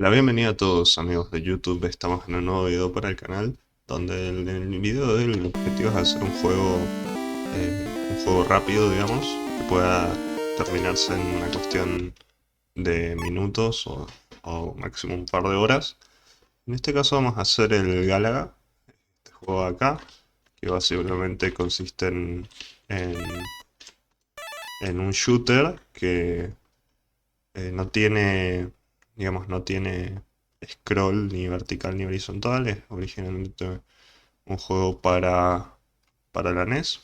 La bienvenida a todos amigos de YouTube, estamos en un nuevo video para el canal donde el video del objetivo es hacer un juego rápido, digamos, que pueda terminarse en una cuestión de minutos o máximo un par de horas. En este caso vamos a hacer el Galaga, este juego de acá, que básicamente consiste en, en un shooter que no tiene, digamos, no tiene scroll ni vertical ni horizontal. Es originalmente un juego para la NES.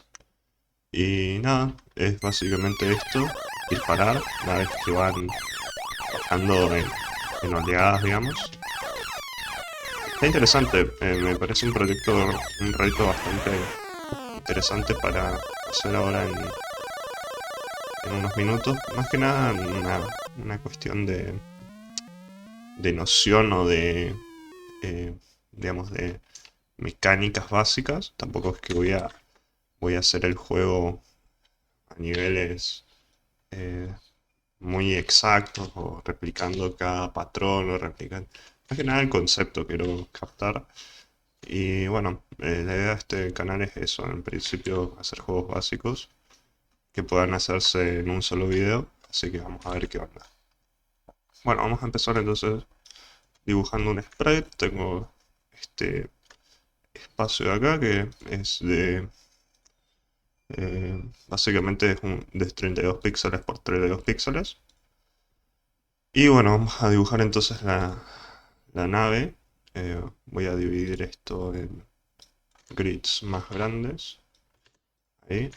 Y nada, es básicamente esto, disparar naves que van bajando en oleadas, digamos. Está interesante, me parece un reto bastante interesante para hacer ahora en unos minutos. Más que nada una cuestión de noción o eh, digamos, de mecánicas básicas. Tampoco es que voy a hacer el juego a niveles eh, muy exactos o replicando cada patrón o replicando. Más que nada el concepto quiero captar. Y bueno, la idea de este canal es eso, en principio hacer juegos básicos que puedan hacerse en un solo video. Así que vamos a ver qué onda. Bueno, vamos a empezar entonces dibujando un sprite. Tengo este espacio de acá que es básicamente es de 32 píxeles por 32 píxeles. Y bueno, vamos a dibujar entonces la nave. Voy a dividir esto en grids más grandes. Ahí.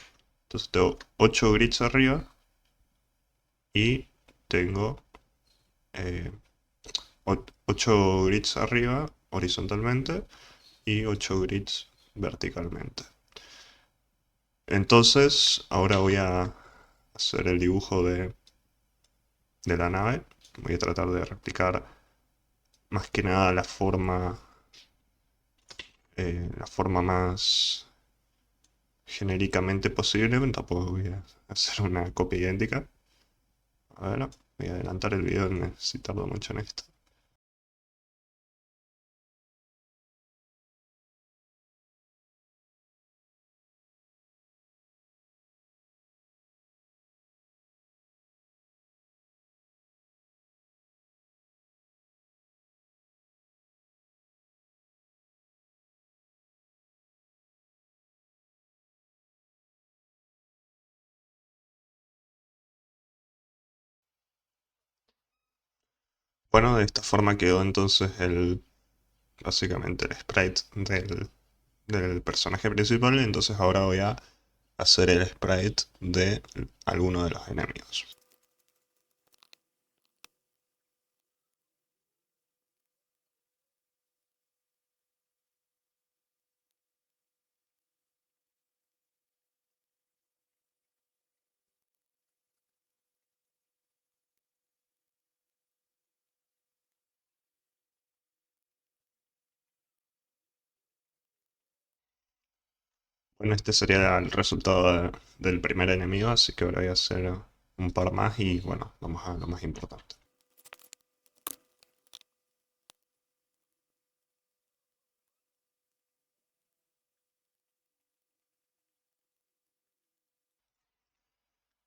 Entonces tengo 8 grids arriba y tengo 8 grids arriba horizontalmente y 8 grids verticalmente. Entonces, ahora voy a hacer el dibujo de la nave. Voy a tratar de replicar más que nada la forma más genéricamente posible. Tampoco voy a hacer una copia idéntica. A ver, voy a adelantar el video si tardo mucho en esto. Bueno, de esta forma quedó entonces básicamente el sprite del personaje principal. Entonces ahora voy a hacer el sprite de alguno de los enemigos. Bueno, este sería el resultado del primer enemigo, así que ahora voy a hacer un par más y bueno, vamos a lo más importante.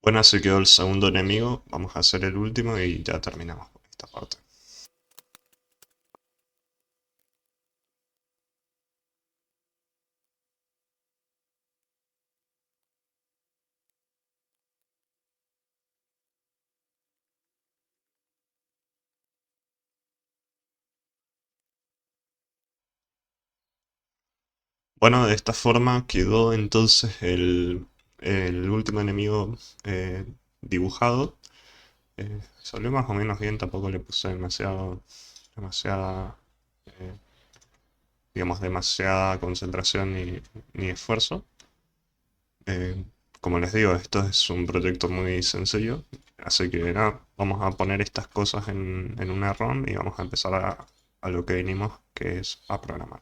Bueno, así quedó el segundo enemigo, vamos a hacer el último y ya terminamos con esta parte. Bueno, de esta forma quedó entonces el último enemigo dibujado. Salió más o menos bien, tampoco le puse demasiada, eh, digamos, demasiada concentración ni esfuerzo. Eh, Como les digo, esto es un proyecto muy sencillo, así que nada, vamos a poner estas cosas en una ROM y vamos a empezar a lo que vinimos, que es a programar.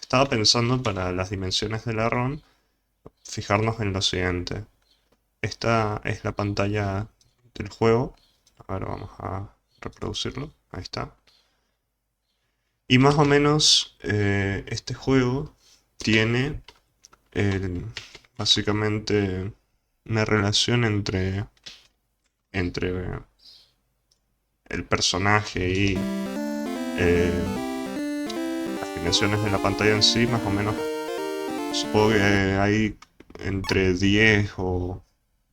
Estaba pensando para las dimensiones de la ROM, fijarnos en lo siguiente. Esta es la pantalla del juego. Ahora vamos a reproducirlo. Ahí está. Y más o menos este juego tiene básicamente una relación entre el personaje y las dimensiones de la pantalla en sí, más o menos. Supongo que hay entre 10 o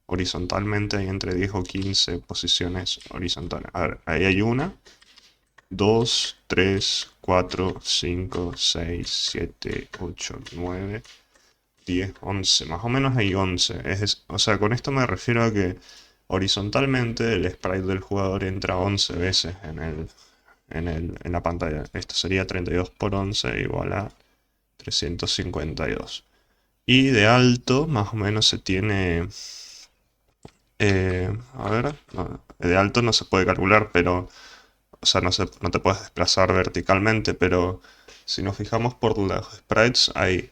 horizontalmente, hay entre 10 o 15 posiciones horizontales. A ver, ahí hay una, 2, 3, 4, 5, 6, 7, 8, 9, 10, 11. Más o menos hay 11. O sea, con esto me refiero a que horizontalmente el sprite del jugador entra 11 veces en la pantalla. Esto sería 32 por 11 igual a 352. Y de alto, más o menos se tiene... a ver, de alto no se puede calcular, pero... O sea, no te puedes desplazar verticalmente, pero si nos fijamos por los sprites, hay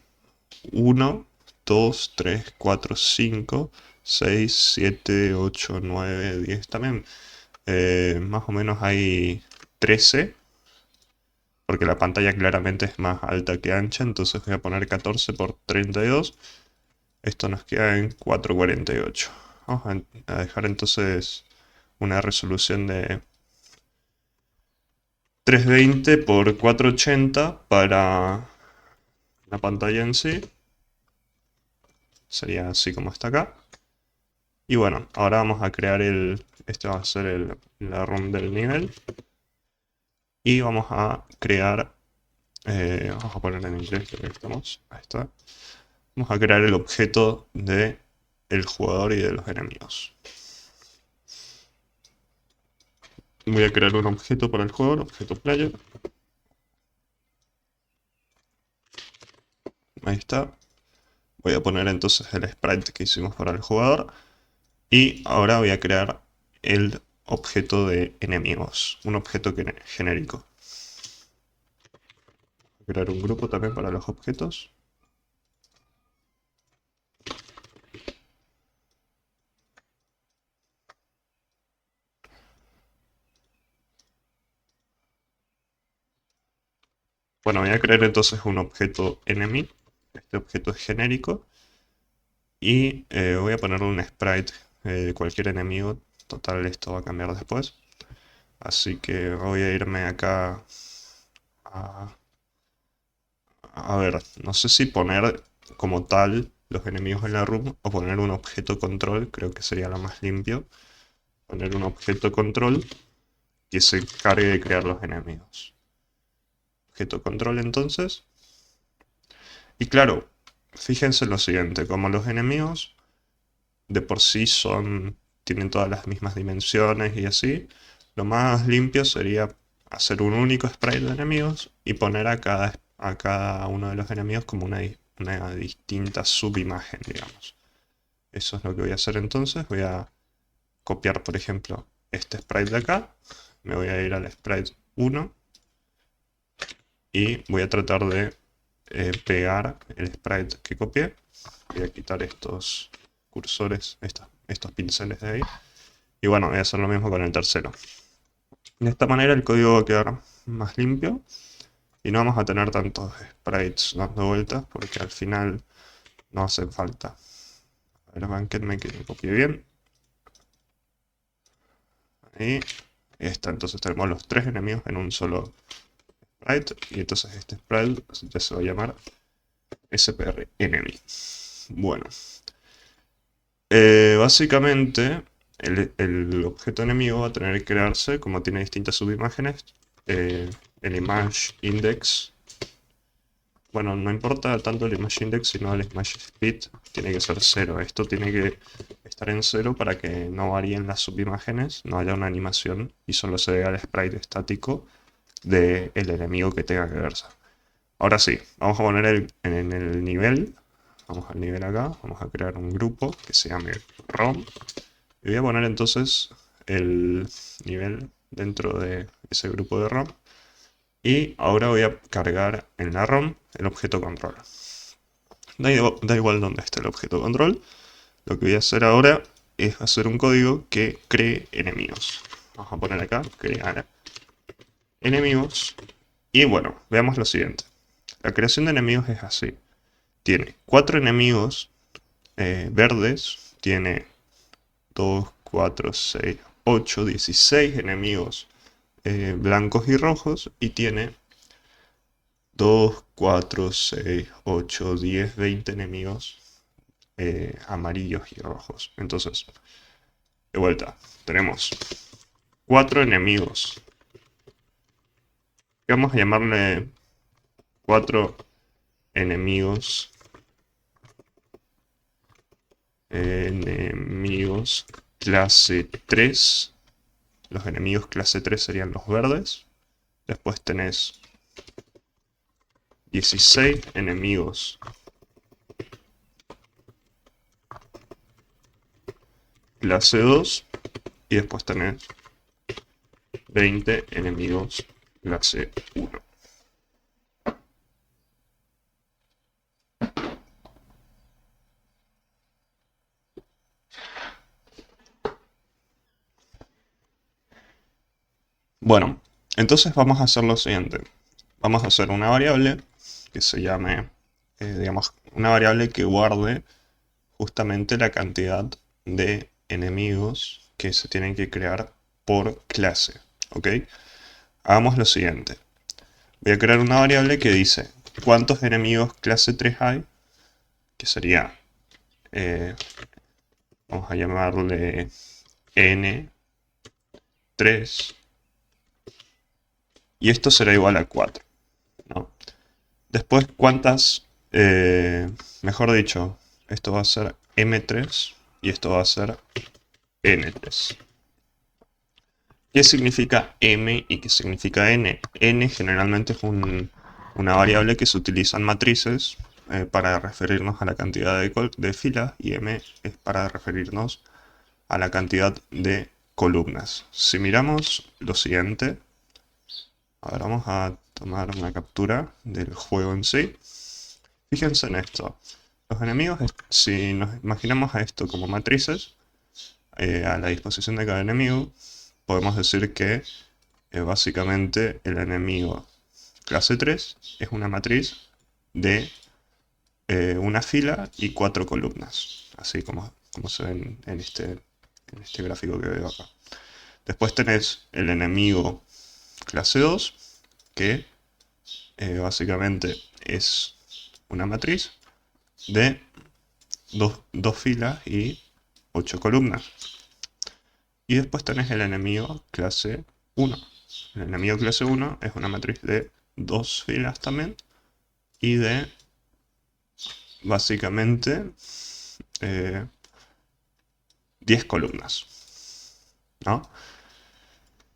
1, 2, 3, 4, 5, 6, 7, 8, 9, 10 también. Más o menos hay 13, porque la pantalla claramente es más alta que ancha, entonces voy a poner 14 por 32. Esto nos queda en 448. Vamos a dejar entonces una resolución de 320 por 480 para la pantalla en sí. Sería así como está acá. Y bueno, ahora vamos a crear este va a ser la ROM del nivel. Y vamos a crear, vamos a poner en inglés lo que estamos, ahí está. Vamos a crear el objeto de el jugador y de los enemigos. Voy a crear un objeto para el jugador, objeto player. Ahí está. Voy a poner entonces el sprite que hicimos para el jugador. Y ahora voy a crear el objeto de enemigos, un objeto genérico. Voy a crear un grupo también para los objetos. Bueno, voy a crear entonces un objeto enemy. Este objeto es genérico. Y voy a poner un sprite de cualquier enemigo. Total, esto va a cambiar después. Así que voy a irme acá a... A ver, no sé si poner como tal los enemigos en la room o poner un objeto control, creo que sería lo más limpio. Poner un objeto control que se encargue de crear los enemigos. Objeto control entonces. Y claro, fíjense en lo siguiente, como los enemigos de por sí tienen todas las mismas dimensiones y así, lo más limpio sería hacer un único sprite de enemigos y poner a cada uno de los enemigos como una distinta subimagen, digamos. Eso es lo que voy a hacer entonces. Voy a copiar, por ejemplo, este sprite de acá. Me voy a ir al sprite 1 y voy a tratar de pegar el sprite que copié. Voy a quitar estos cursores, estos pinceles de ahí. Y bueno, voy a hacer lo mismo con el tercero. De esta manera el código va a quedar más limpio y no vamos a tener tantos sprites dando vueltas porque al final no hacen falta. A ver, banquenme que lo copie bien. Ahí está, entonces tenemos los tres enemigos en un solo sprite y entonces este sprite ya se va a llamar SPR enemy. Bueno, básicamente el objeto enemigo va a tener que crearse, como tiene distintas subimágenes, el image index. Bueno, no importa tanto el image index, sino el image speed tiene que ser 0. Esto tiene que estar en 0 para que no varíen las subimágenes, no haya una animación y solo se vea el sprite estático del enemigo que tenga que verse. Ahora sí, vamos a poner en el nivel, vamos al nivel acá, vamos a crear un grupo que se llame ROM. Y voy a poner entonces el nivel dentro de ese grupo de ROM. Y ahora voy a cargar en la ROM el objeto control. Da igual dónde esté el objeto control. Lo que voy a hacer ahora es hacer un código que cree enemigos. Vamos a poner acá, crear enemigos. Y bueno, veamos lo siguiente. La creación de enemigos es así. Tiene 4 enemigos verdes, tiene 2, 4, 6, 8, 16 enemigos blancos y rojos, y tiene 2, 4, 6, 8, 10, 20 enemigos amarillos y rojos. Entonces, de vuelta, tenemos 4 enemigos. Vamos a llamarle 4 enemigos. Enemigos clase 3. Los enemigos clase 3 serían los verdes. Después tenés 16 enemigos clase 2. Y después tenés 20 enemigos clase 1. Bueno, entonces vamos a hacer lo siguiente. Vamos a hacer una variable que se llame, digamos, una variable que guarde justamente la cantidad de enemigos que se tienen que crear por clase. ¿Ok? Hagamos lo siguiente. Voy a crear una variable que dice cuántos enemigos clase 3 hay, que sería, vamos a llamarle n3, y esto será igual a 4, ¿no? Después, cuántas, mejor dicho, esto va a ser m3 y esto va a ser n3. ¿Qué significa m y qué significa n? N generalmente es una variable que se utiliza en matrices para referirnos a la cantidad de filas, y m es para referirnos a la cantidad de columnas. Si miramos lo siguiente, ahora vamos a tomar una captura del juego en sí. Fíjense en esto. Los enemigos, si nos imaginamos a esto como matrices, a la disposición de cada enemigo, podemos decir que básicamente el enemigo clase 3 es una matriz de una fila y 4 columnas, así como se ven en este gráfico que veo acá. Después tenés el enemigo clase 2, que básicamente es una matriz de dos filas y 8 columnas. Y después tenés el enemigo clase 1. El enemigo clase 1 es una matriz de 2 filas también y de básicamente 10 columnas, ¿no?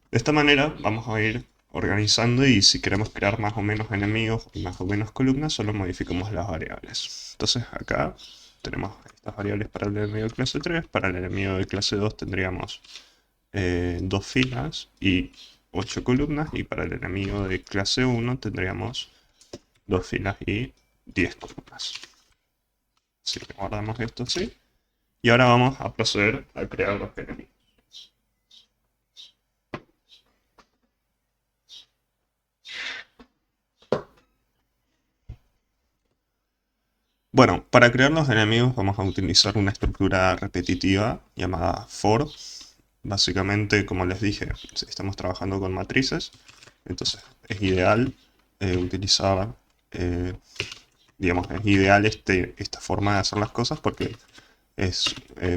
De esta manera vamos a ir organizando, y si queremos crear más o menos enemigos y más o menos columnas, solo modificamos las variables. Entonces acá tenemos estas variables para el enemigo de clase 3, para el enemigo de clase 2 tendríamos 2 filas y 8 columnas, y para el enemigo de clase 1 tendríamos 2 filas y 10 columnas. Así que guardamos esto así, y ahora vamos a proceder a crear los enemigos. Bueno, para crear los enemigos vamos a utilizar una estructura repetitiva llamada for. Básicamente, como les dije, estamos trabajando con matrices, entonces es ideal utilizar, digamos, es ideal esta forma de hacer las cosas, porque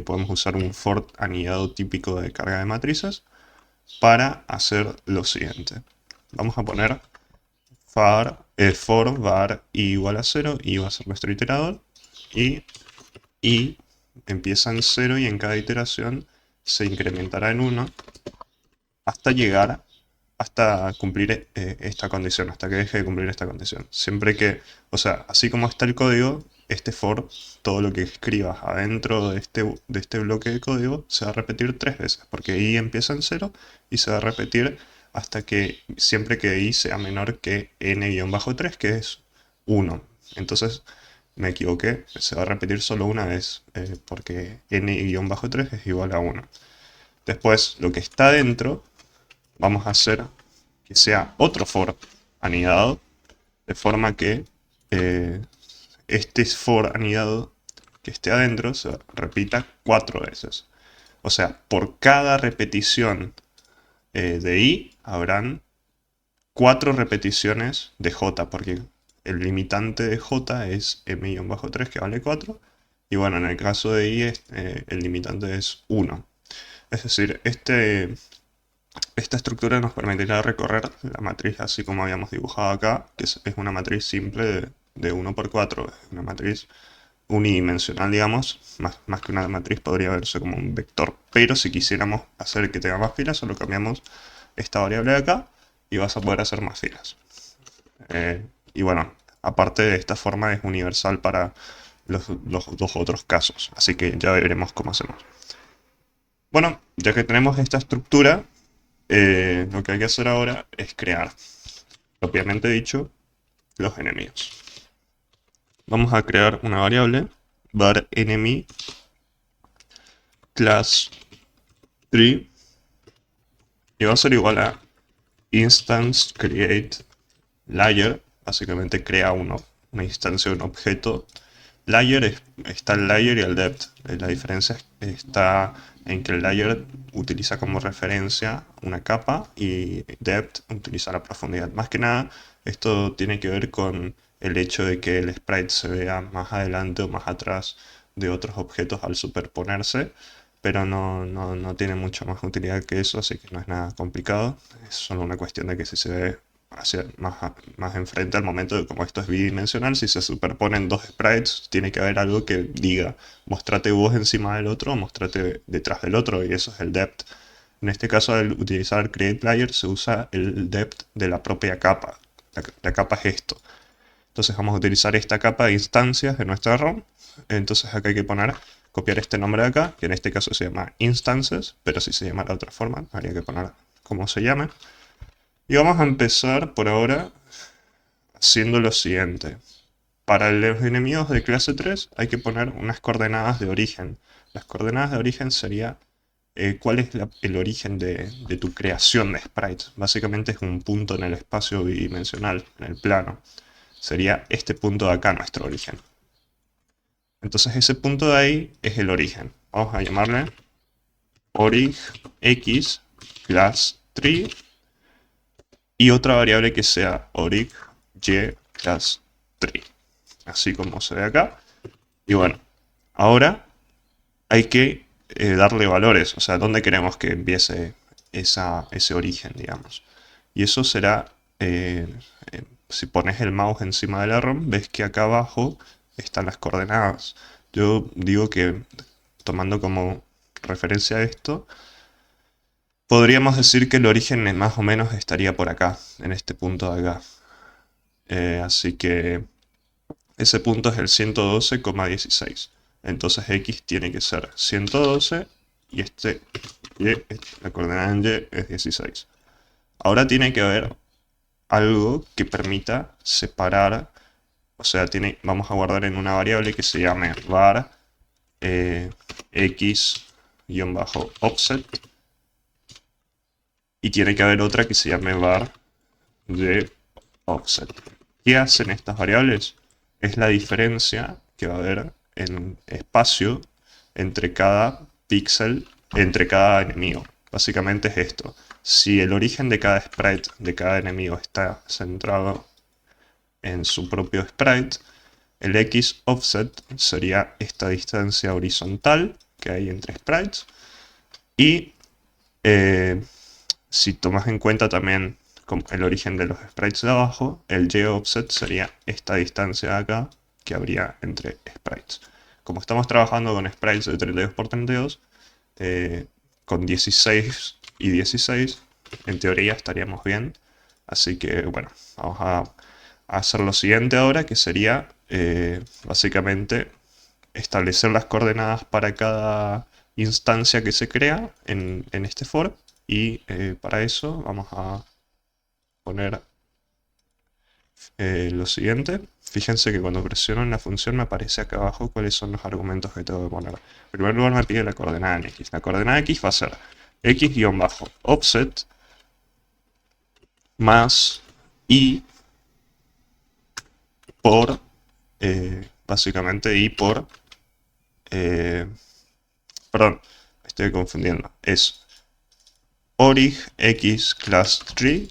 podemos usar un for anidado típico de carga de matrices para hacer lo siguiente. Vamos a poner for var i igual a 0, y va a ser nuestro iterador, y empieza en 0 y en cada iteración se incrementará en 1 hasta llegar, hasta cumplir esta condición, hasta que deje de cumplir esta condición. Siempre que, o sea, así como está el código, este for, todo lo que escribas adentro de este bloque de código se va a repetir 3 veces, porque i empieza en 0 y se va a repetir hasta que, siempre que i sea menor que n-3, que es 1. Entonces me equivoqué, se va a repetir solo una vez, porque n-3 es igual a 1. Después, lo que está dentro, vamos a hacer que sea otro for anidado, de forma que este for anidado que esté adentro se repita 4 veces. O sea, por cada repetición de i habrán 4 repeticiones de j, porque el limitante de j es m-3 que vale 4. Y bueno, en el caso de i el limitante es 1. Es decir, esta estructura nos permitirá recorrer la matriz así como habíamos dibujado acá, que es una matriz simple de 1 por 4, es una matriz unidimensional, digamos, más que una matriz podría verse como un vector, pero si quisiéramos hacer que tenga más filas, solo cambiamos esta variable de acá y vas a poder hacer más filas. Y bueno, aparte de esta forma es universal para los dos otros casos, así que ya veremos cómo hacemos. Bueno, ya que tenemos esta estructura, lo que hay que hacer ahora es crear, propiamente dicho, los enemigos. Vamos a crear una variable var enemy class tree y va a ser igual a instance create layer, básicamente crea una instancia de un objeto. Layer está el layer y el depth. La diferencia está en que el layer utiliza como referencia una capa y depth utiliza la profundidad. Más que nada, esto tiene que ver con el hecho de que el sprite se vea más adelante o más atrás de otros objetos al superponerse, pero no tiene mucha más utilidad que eso, así que no es nada complicado. Es solo una cuestión de que si se ve hacia más enfrente al momento de como esto es bidimensional, si se superponen dos sprites, tiene que haber algo que diga, mostrate vos encima del otro o mostrate detrás del otro, y eso es el depth. En este caso, al utilizar create layer, se usa el depth de la propia capa. La capa es esto. Entonces vamos a utilizar esta capa de instancias de nuestra ROM. Entonces acá hay que copiar este nombre de acá, que en este caso se llama instances, pero si se llamara de otra forma, habría que poner como se llame. Y vamos a empezar por ahora haciendo lo siguiente. Para los enemigos de clase 3 hay que poner unas coordenadas de origen. Las coordenadas de origen sería cuál es el origen de tu creación de sprites. Básicamente es un punto en el espacio bidimensional, en el plano. Sería este punto de acá nuestro origen. Entonces ese punto de ahí es el origen. Vamos a llamarle orig x class tree y otra variable que sea orig y class tree, así como se ve acá. Y bueno, ahora hay que darle valores, o sea, dónde queremos que empiece ese origen, digamos. Y eso será, si pones el mouse encima de la ROM, ves que acá abajo están las coordenadas. Yo digo que, tomando como referencia a esto, podríamos decir que el origen más o menos estaría por acá, en este punto de acá. Así que ese punto es el 112,16. Entonces x tiene que ser 112 y la coordenada en y es 16. Ahora tiene que haber algo que permita separar, o sea, vamos a guardar en una variable que se llame var x-offset y tiene que haber otra que se llame var de offset. ¿Qué hacen estas variables? Es la diferencia que va a haber en espacio entre cada píxel, entre cada enemigo. Básicamente es esto. Si el origen de cada sprite, de cada enemigo, está centrado en su propio sprite, el x offset sería esta distancia horizontal que hay entre sprites. Y si tomas en cuenta también el origen de los sprites de abajo, el y offset sería esta distancia de acá que habría entre sprites. Como estamos trabajando con sprites de 32 por 32, con 16 y 16, en teoría estaríamos bien. Así que bueno, vamos a hacer lo siguiente ahora, que sería básicamente establecer las coordenadas para cada instancia que se crea en este for. Y para eso vamos a poner lo siguiente. Fíjense que cuando presiono en la función me aparece acá abajo cuáles son los argumentos que tengo que poner. En primer lugar me pide la coordenada en x. La coordenada x va a ser x-offset más i por, básicamente, y por, perdón, me estoy confundiendo, es orig x class 3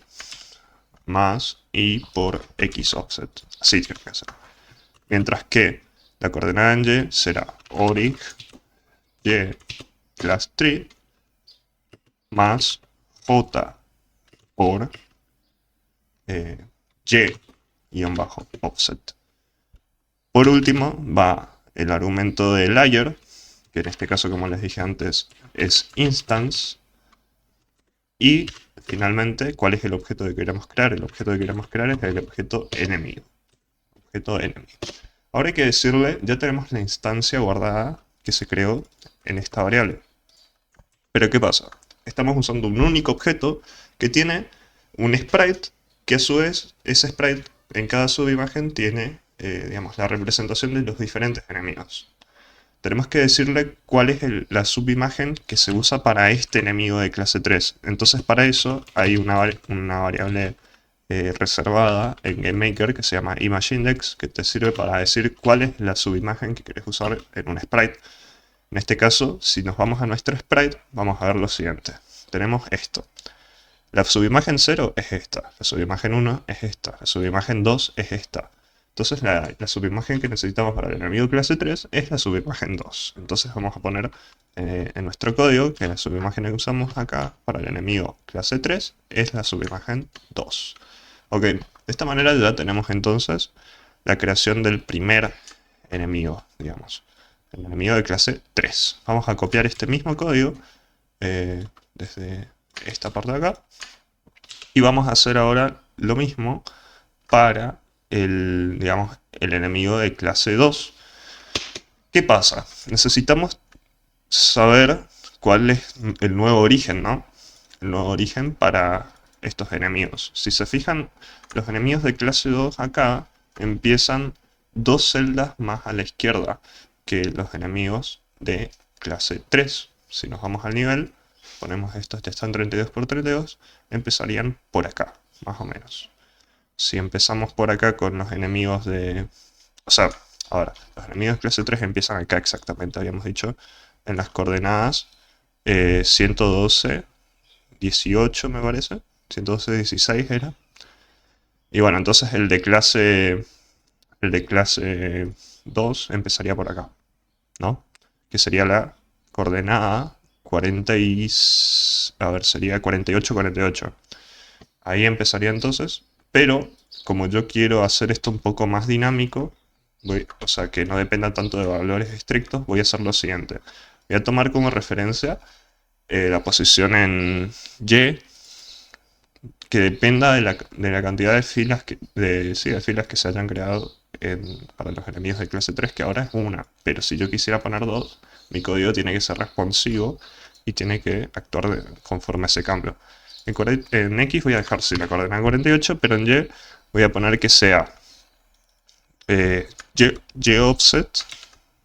más y por x offset, así tiene que ser. Mientras que la coordenada en y será orig y class 3 más j por y-offset. Por último va el argumento de layer, que en este caso, como les dije antes, es instance. Y finalmente, ¿cuál es el objeto que queremos crear? El objeto que queremos crear es el objeto enemigo. Ahora hay que decirle, ya tenemos la instancia guardada que se creó en esta variable. Pero ¿qué pasa? Estamos usando un único objeto que tiene un sprite, que a su vez, ese sprite en cada subimagen tiene, digamos, la representación de los diferentes enemigos. Tenemos que decirle cuál es la subimagen que se usa para este enemigo de clase 3. Entonces para eso hay una variable reservada en GameMaker que se llama ImageIndex, que te sirve para decir cuál es la subimagen que querés usar en un sprite. En este caso, si nos vamos a nuestro sprite, vamos a ver lo siguiente. Tenemos esto. La subimagen 0 es esta, la subimagen 1 es esta, la subimagen 2 es esta. Entonces la subimagen que necesitamos para el enemigo clase 3 es la subimagen 2. Entonces vamos a poner en nuestro código que la subimagen que usamos acá para el enemigo clase 3 es la subimagen 2. Ok, de esta manera ya tenemos entonces la creación del primer enemigo, digamos. El enemigo de clase 3. Vamos a copiar este mismo código desde esta parte de acá. Y vamos a hacer ahora lo mismo para digamos, el enemigo de clase 2. ¿Qué pasa? Necesitamos saber cuál es el nuevo origen, ¿no? El nuevo origen para estos enemigos. Si se fijan, los enemigos de clase 2 acá empiezan 2 celdas más a la izquierda que los enemigos de clase 3. Si nos vamos al nivel, ponemos estos que están 32 por 32, empezarían por acá, más o menos. Si empezamos por acá con los enemigos de... O sea, ahora, los enemigos de clase 3 empiezan acá exactamente, habíamos dicho, en las coordenadas 112, 18 me parece, 112, 16 era. Y bueno, entonces el de clase 2 empezaría por acá, ¿no? Que sería la coordenada 40 y... A ver, sería 48, 48. Ahí empezaría entonces, pero como yo quiero hacer esto un poco más dinámico, o sea, que no dependa tanto de valores estrictos, voy a hacer lo siguiente. Voy a tomar como referencia la posición en Y, que dependa de la cantidad de filas de filas que se hayan creado para los enemigos de clase 3, que ahora es una. Pero si yo quisiera poner 2, mi código tiene que ser responsivo y tiene que actuar conforme a ese cambio. En X voy a dejar la coordenada 48, pero en Y voy a poner que sea Y offset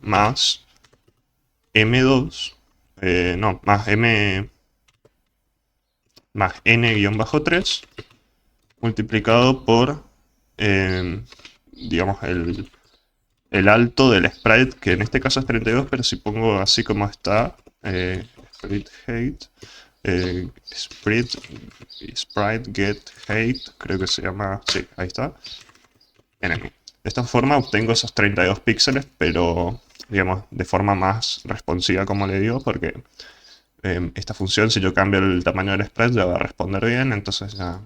más M2, no, más N-3 multiplicado por, digamos, el alto del sprite, que en este caso es 32, pero si pongo así como está, sprite height, sprite get height, creo que se llama, sí, ahí está, enemy. De esta forma obtengo esos 32 píxeles, pero digamos de forma más responsiva, como le digo, porque esta función, si yo cambio el tamaño del sprite, ya va a responder bien, entonces ya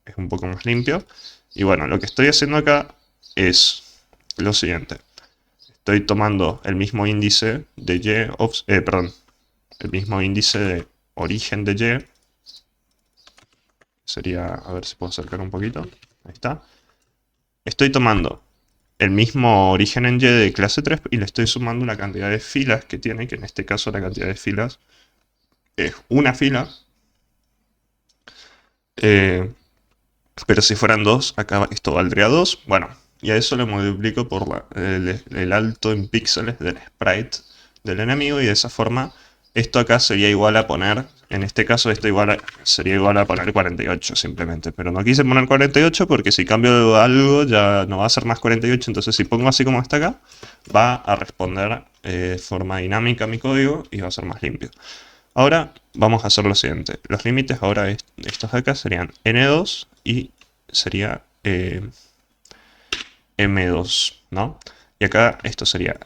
es un poco más limpio. Y bueno, lo que estoy haciendo acá es lo siguiente. Estoy tomando el mismo índice de Y, perdón, el mismo índice de origen de Y. Sería, a ver si puedo acercar un poquito. Ahí está. Estoy tomando el mismo origen en Y de clase 3 y le estoy sumando la cantidad de filas que tiene, que en este caso la cantidad de filas es una fila. Pero si fueran 2, acá esto valdría 2. Bueno, y a eso le multiplico por el alto en píxeles del sprite del enemigo y de esa forma Esto acá sería igual a poner, en este caso esto sería igual a poner 48 simplemente, pero no quise poner 48 porque si cambio algo ya no va a ser más 48, entonces si pongo así como está acá, va a responder de forma dinámica mi código y va a ser más limpio. Ahora vamos a hacer lo siguiente, los límites ahora estos de acá serían n2 y sería m2, ¿no? Y acá esto sería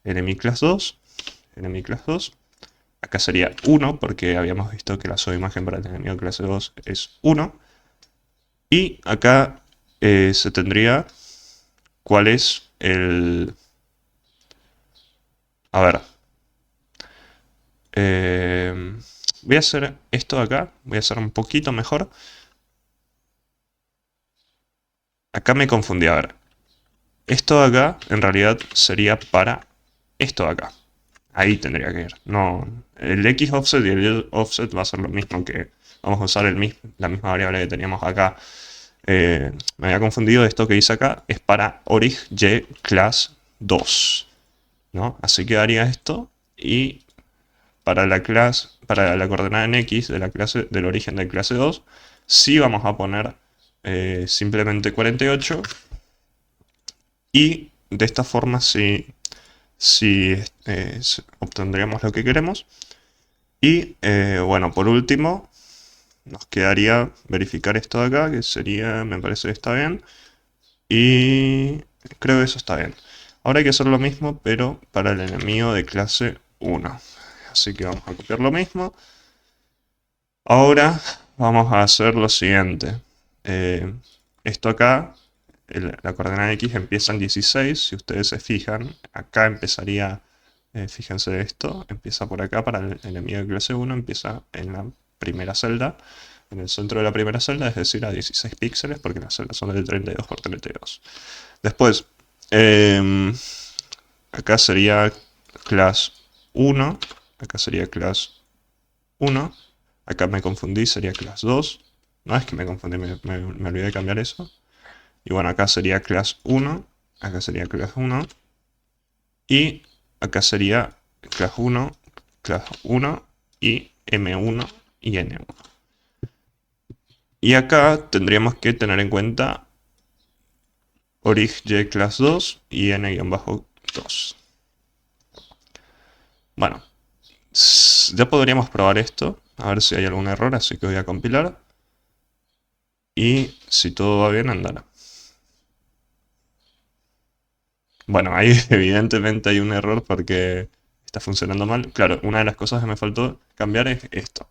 enemy class 2, enemy class 2. Acá sería 1, porque habíamos visto que la subimagen para el enemigo clase 2 es 1. Y acá se tendría cuál es el... A ver. Voy a hacer esto de acá. Voy a hacer un poquito mejor. Acá me confundí. A ver. Esto de acá en realidad sería para esto de acá. Ahí tendría que ir. No, el X offset y el Y offset va a ser lo mismo que... Vamos a usar la misma variable que teníamos acá. Me había confundido, esto que hice acá es para orig y class 2, ¿no? Así que haría esto y para la coordenada en X de la clase, del origen de clase 2, sí vamos a poner simplemente 48 y de esta forma sí obtendríamos lo que queremos. Y bueno, por último, nos quedaría verificar esto de acá, que sería, me parece que está bien. Y creo que eso está bien. Ahora hay que hacer lo mismo, pero para el enemigo de clase 1. Así que vamos a copiar lo mismo. Ahora vamos a hacer lo siguiente. Esto acá, la coordenada X empieza en 16. Si ustedes se fijan, acá empezaría, fíjense esto, empieza por acá para el enemigo de clase 1, empieza en la primera celda, en el centro de la primera celda, es decir, a 16 píxeles, porque las celdas son de 32 por 32. Después, acá sería class 1, acá sería class 1, acá me confundí, sería class 2, no es que me confundí, me olvidé de cambiar eso. Y bueno, acá sería class 1, acá sería class 1, y acá sería class 1 y M1 y N1. Y acá tendríamos que tener en cuenta orig y class 2 y n-2. Bueno, ya podríamos probar esto, a ver si hay algún error, así que voy a compilar. Y si todo va bien, andará. Bueno, ahí evidentemente hay un error porque está funcionando mal. Claro, una de las cosas que me faltó cambiar es esto.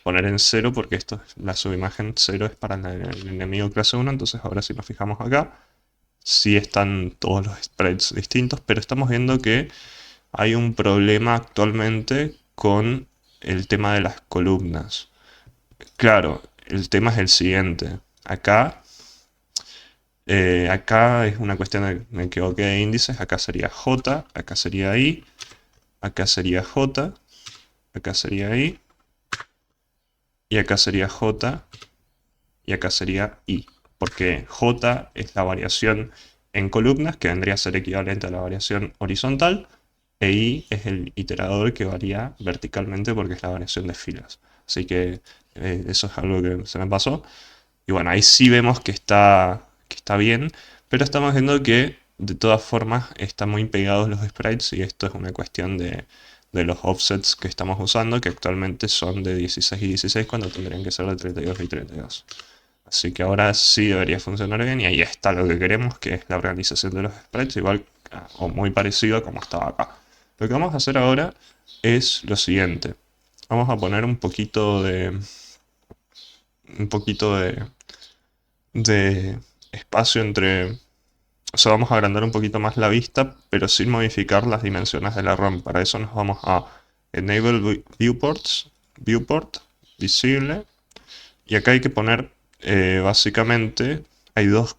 Poner en 0 porque esto, la subimagen 0 es para el enemigo clase 1. Entonces ahora si nos fijamos acá, sí están todos los sprites distintos, pero estamos viendo que hay un problema actualmente con el tema de las columnas. Claro, el tema es el siguiente. Acá es una cuestión de me equivoqué de índices. Acá sería J, acá sería I, acá sería J, acá sería I, y acá sería J, y acá sería I. Porque J es la variación en columnas, que vendría a ser equivalente a la variación horizontal, e I es el iterador que varía verticalmente porque es la variación de filas. Así que eso es algo que se me pasó. Y bueno, ahí sí vemos que está bien, pero estamos viendo que de todas formas están muy pegados los sprites y esto es una cuestión de los offsets que estamos usando, que actualmente son de 16 y 16 cuando tendrían que ser de 32 y 32. Así que ahora sí debería funcionar bien y ahí está lo que queremos, que es la organización de los sprites, igual o muy parecido a como estaba acá. Lo que vamos a hacer ahora es lo siguiente. Vamos a poner un poquito de espacio entre... O sea, vamos a agrandar un poquito más la vista, pero sin modificar las dimensiones de la ROM. Para eso nos vamos a Enable Viewports, Viewport, visible. Y acá hay que poner, básicamente, hay dos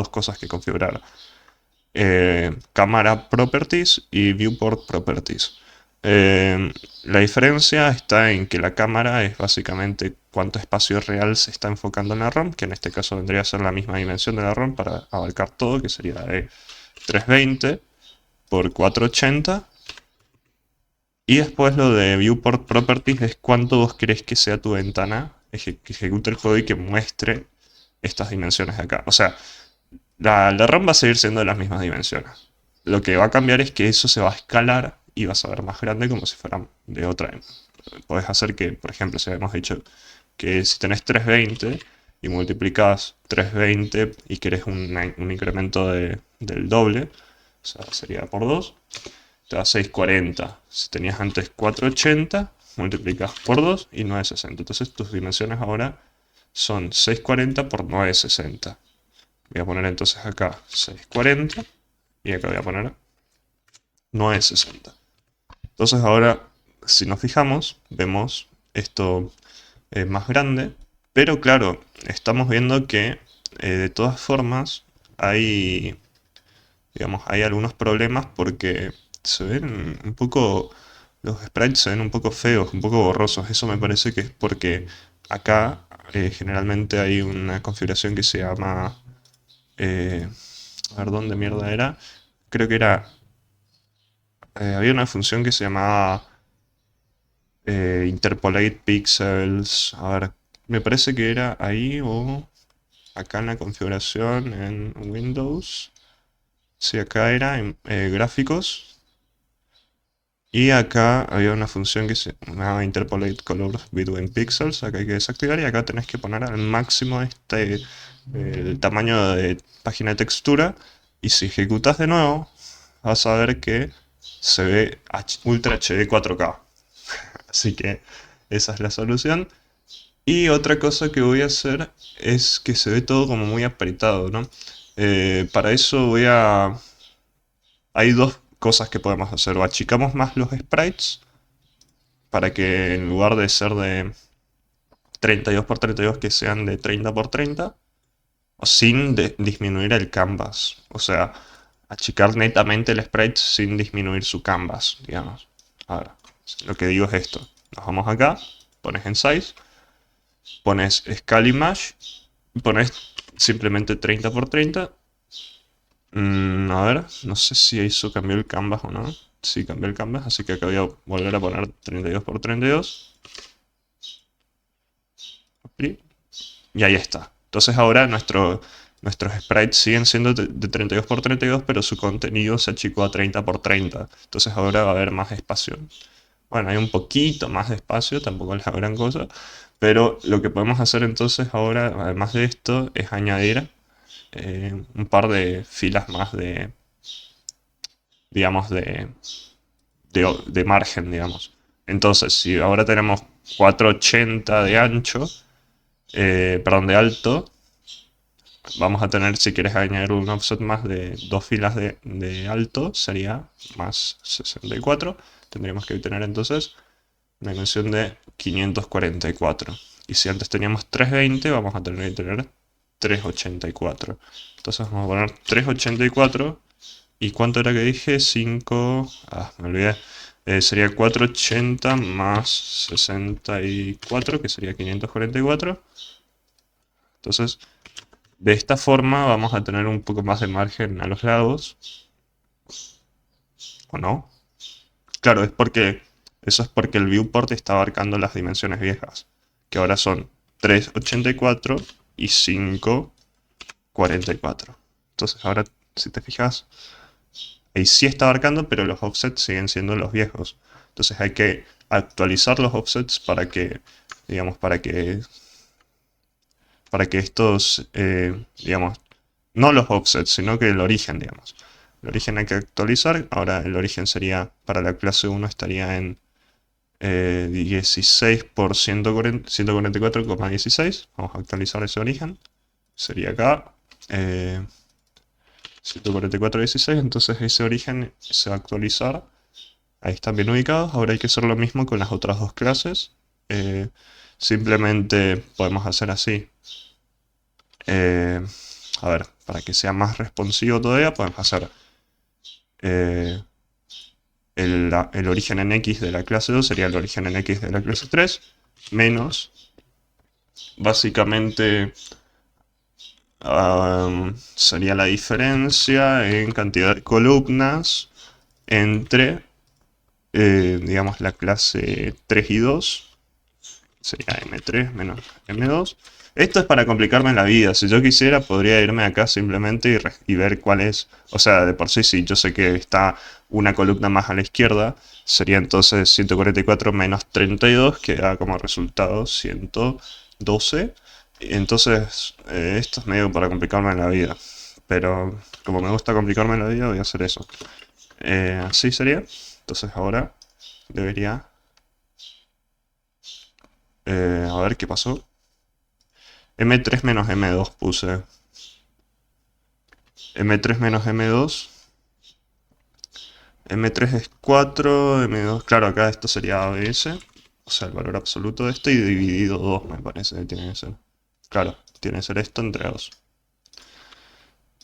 cosas que configurar. Cámara Properties y Viewport Properties. La diferencia está en que la cámara es básicamente cuánto espacio real se está enfocando en la ROM, que en este caso vendría a ser la misma dimensión de la ROM para abarcar todo, que sería de 320 por 480. Y después lo de Viewport Properties es cuánto vos querés que sea tu ventana que ejecute el juego y que muestre estas dimensiones de acá. O sea, la RAM va a seguir siendo de las mismas dimensiones. Lo que va a cambiar es que eso se va a escalar y vas a ver más grande como si fuera de otra. Podés hacer que, por ejemplo, si habíamos dicho que si tenés 320 y multiplicás 320 y querés un incremento del doble, o sea, sería por 2, te da 640. Si tenías antes 480, multiplicas por 2 y 960. Entonces tus dimensiones ahora son 640 por 960. Voy a poner entonces acá 640 y acá voy a poner 960. Entonces ahora, si nos fijamos, vemos esto más grande, pero claro, estamos viendo que de todas formas hay, digamos, hay algunos problemas porque se ven un poco, los sprites se ven un poco feos, un poco borrosos. Eso me parece que es porque acá generalmente hay una configuración que se llama, eh, a ver dónde mierda era, creo que era, había una función que se llamaba Interpolate Pixels, a ver, me parece que era ahí o acá en la configuración en Windows. Sí, acá era en gráficos. Y acá había una función que se llamaba Interpolate Colors Between Pixels. Acá hay que desactivar y acá tenés que poner al máximo el tamaño de página de textura. Y si ejecutas de nuevo, vas a ver que se ve Ultra HD 4K. Así que esa es la solución. Y otra cosa que voy a hacer es que se ve todo como muy apretado, ¿no? Para eso hay dos cosas que podemos hacer. O achicamos más los sprites para que en lugar de ser de 32 por 32 que sean de 30 por 30 o sin disminuir el canvas. O sea, achicar netamente el sprite sin disminuir su canvas, digamos. Ahora, lo que digo es esto. Nos vamos acá, pones en size, pones scale image, pones simplemente 30 por 30. A ver, no sé si eso cambió el canvas o no. Sí, cambió el canvas, así que acá voy a volver a poner 32 por 32. Y ahí está. Entonces ahora nuestros sprites siguen siendo de 32 por 32, pero su contenido se achicó a 30 por 30. Entonces ahora va a haber más espacio. Bueno, hay un poquito más de espacio, tampoco es la gran cosa. Pero lo que podemos hacer entonces ahora, además de esto, es añadir un par de filas más digamos, de margen, digamos. Entonces, si ahora tenemos 480 de ancho, perdón, de alto, vamos a tener, si quieres añadir un offset más de dos filas de alto, sería más 64. Tendríamos que tener entonces una dimensión de 544. Y si antes teníamos 320, vamos a tener que tener 384. Entonces vamos a poner 384. ¿Y cuánto era que dije? 5. Me olvidé. Sería 480 más 64, que sería 544. Entonces, de esta forma vamos a tener un poco más de margen a los lados. ¿O no? Claro, eso es porque el viewport está abarcando las dimensiones viejas, que ahora son 384 y 544. Entonces ahora, si te fijas, ahí sí está abarcando, pero los offsets siguen siendo los viejos. Entonces hay que actualizar los offsets para que, digamos, para que estos, digamos, no los offsets, sino que el origen, digamos. El origen hay que actualizar. Ahora el origen sería, para la clase 1 estaría en 16 por 144,16. Vamos a actualizar ese origen. Sería acá. 144,16. Entonces ese origen se va a actualizar. Ahí están bien ubicados. Ahora hay que hacer lo mismo con las otras dos clases. Simplemente podemos hacer así. A ver, para que sea más responsivo todavía, podemos hacer el origen en X de la clase 2 sería el origen en X de la clase 3, menos, básicamente, sería la diferencia en cantidad de columnas entre digamos, la clase 3 y 2. Sería M3 menos M2. Esto es para complicarme la vida. Si yo quisiera, podría irme acá simplemente y ver cuál es. O sea, de por sí, si yo sé que está una columna más a la izquierda, sería entonces 144 menos 32, que da como resultado 112. Entonces, esto es medio para complicarme la vida. Pero como me gusta complicarme la vida, voy a hacer eso. Así sería. Entonces ahora debería... a ver qué pasó. M3 menos M2 puse. M3 menos M2. M3 es 4, M2, claro, acá esto sería ABS. O sea, el valor absoluto de esto y dividido 2 me parece que tiene que ser. Claro, tiene que ser esto entre 2.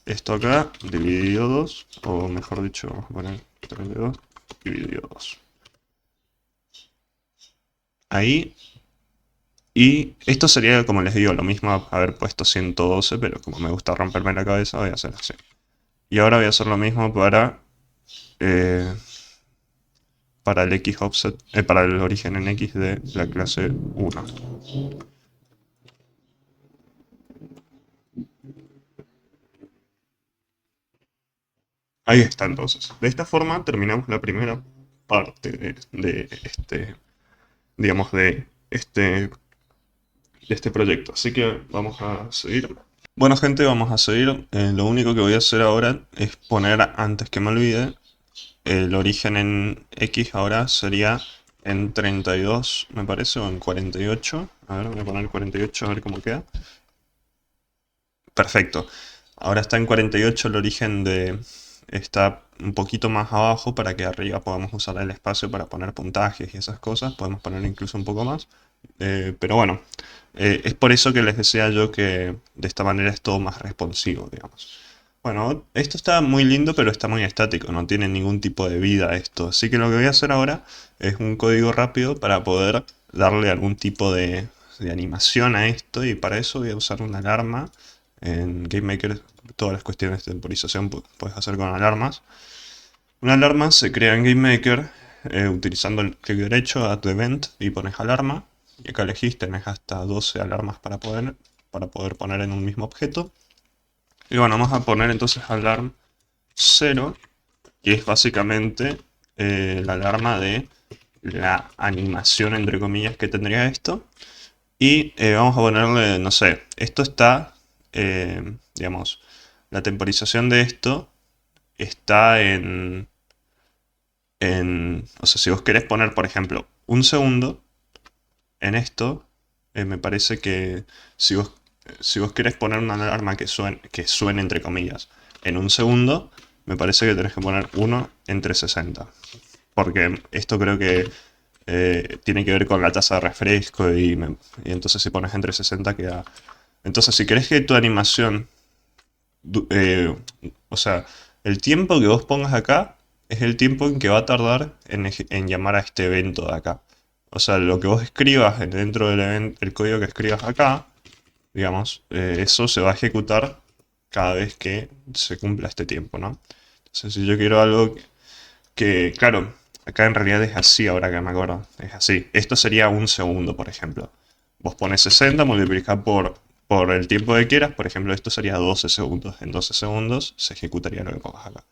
Esto acá, dividido 2, o mejor dicho, vamos a poner 32, dividido 2. Ahí. Y esto sería, como les digo, lo mismo haber puesto 112, pero como me gusta romperme la cabeza, voy a hacer así. Y ahora voy a hacer lo mismo eh, para el X offset, para el origen en X de la clase 1. Ahí está entonces. De esta forma terminamos la primera parte de este, digamos, de este proyecto. Así que vamos a seguir. Bueno gente, vamos a seguir. Lo único que voy a hacer ahora es poner, antes que me olvide, el origen en X ahora sería en 32, me parece, o en 48. A ver, voy a poner 48 a ver cómo queda. Perfecto. Ahora está en 48 el origen de... Está un poquito más abajo para que arriba podamos usar el espacio para poner puntajes y esas cosas. Podemos poner incluso un poco más. Pero bueno, es por eso que les decía yo que de esta manera es todo más responsivo, digamos. Bueno, esto está muy lindo, pero está muy estático, no tiene ningún tipo de vida esto. Así que lo que voy a hacer ahora es un código rápido para poder darle algún tipo de animación a esto, y para eso voy a usar una alarma. En GameMaker todas las cuestiones de temporización puedes hacer con alarmas. Una alarma se crea en GameMaker utilizando el clic derecho, Add Event, y pones alarma. Y acá elegís, tenés hasta 12 alarmas para poder poner en un mismo objeto. Y bueno, vamos a poner entonces alarm 0, que es básicamente la alarma de la animación, entre comillas, que tendría esto. Y vamos a ponerle, no sé, esto está, digamos, la temporización de esto está o sea, si vos querés poner, por ejemplo, un segundo en esto, me parece que si vos querés poner una alarma que suene entre comillas en un segundo, me parece que tenés que poner 1 entre 60. Porque esto creo que tiene que ver con la tasa de refresco y entonces si pones entre 60 queda... Entonces si querés que tu animación, o sea, el tiempo que vos pongas acá es el tiempo en que va a tardar en llamar a este evento de acá. O sea, lo que vos escribas dentro del evento, el código que escribas acá, digamos, eso se va a ejecutar cada vez que se cumpla este tiempo, ¿no? Entonces, si yo quiero algo claro, acá en realidad es así, ahora que me acuerdo, es así. Esto sería un segundo, por ejemplo. Vos pones 60, multiplicás por el tiempo que quieras, por ejemplo, esto sería 12 segundos. En 12 segundos se ejecutaría lo que pongas acá.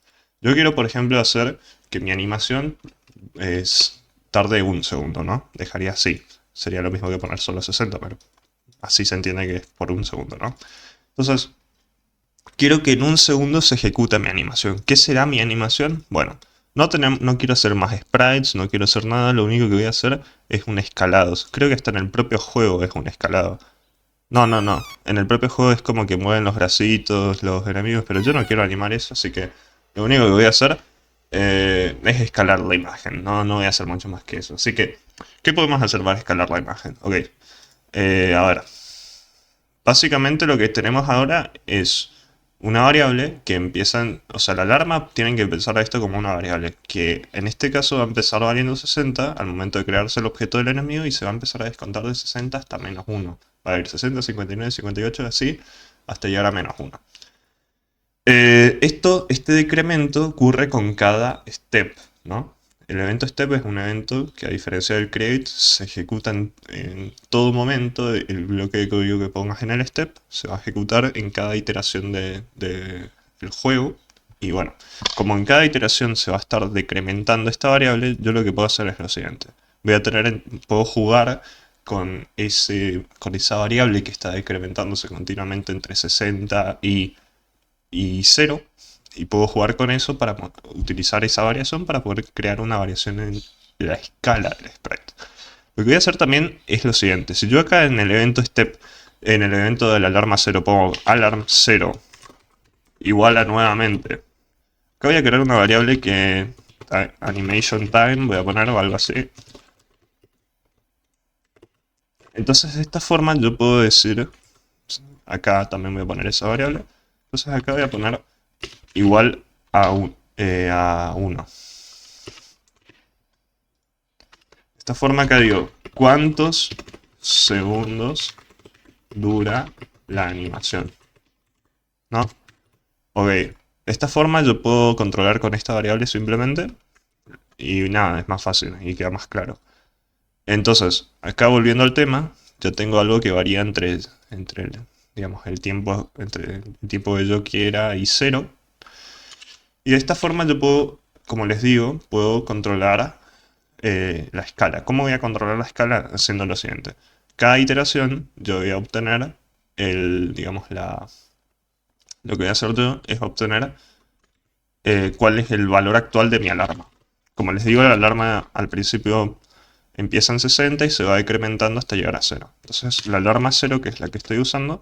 Yo quiero, por ejemplo, hacer que mi animación tarde un segundo, ¿no? Dejaría así. Sería lo mismo que poner solo 60, pero así se entiende que es por un segundo, ¿no? Entonces, quiero que en un segundo se ejecute mi animación. ¿Qué será mi animación? Bueno, no quiero hacer más sprites, no quiero hacer nada, lo único que voy a hacer es un escalado. Creo que hasta en el propio juego es un escalado. No, no, no. En el propio juego es como que mueven los bracitos, los enemigos, pero yo no quiero animar eso, así que lo único que voy a hacer es escalar la imagen. No, no voy a hacer mucho más que eso. Así que, ¿qué podemos hacer para escalar la imagen? Ok. A ver. Básicamente lo que tenemos ahora es una variable que empiezan, o sea, la alarma tienen que pensar a esto como una variable, que en este caso va a empezar valiendo 60 al momento de crearse el objeto del enemigo y se va a empezar a descontar de 60 hasta menos 1. Va a ir 60, 59, 58, así, hasta llegar a menos 1. Este decremento ocurre con cada step, ¿no? El evento step es un evento que, a diferencia del create, se ejecuta en todo momento. El bloque de código que pongas en el step se va a ejecutar en cada iteración del juego. Y bueno, como en cada iteración se va a estar decrementando esta variable, yo lo que puedo hacer es lo siguiente. Puedo jugar con esa variable que está decrementándose continuamente entre 60 y 0. Y puedo jugar con eso para utilizar esa variación para poder crear una variación en la escala del sprite. Lo que voy a hacer también es lo siguiente. Si yo acá en el evento step, en el evento de la alarma 0, pongo alarm 0 igual a nuevamente. Acá voy a crear una variable que animation time, voy a poner o algo así. Entonces de esta forma yo puedo decir, acá también voy a poner esa variable. Entonces acá voy a poner igual a 1. De esta forma acá digo, ¿cuántos segundos dura la animación? ¿No? Ok, de esta forma yo puedo controlar con esta variable simplemente. Y nada, es más fácil y queda más claro. Entonces, acá volviendo al tema, yo tengo algo que varía entre digamos, entre el tiempo que yo quiera y 0. Y de esta forma yo puedo, como les digo, puedo controlar la escala. ¿Cómo voy a controlar la escala? Haciendo lo siguiente. Cada iteración yo voy a obtener digamos, lo que voy a hacer yo es obtener cuál es el valor actual de mi alarma. Como les digo, la alarma al principio empieza en 60 y se va decrementando hasta llegar a 0. Entonces la alarma 0, que es la que estoy usando,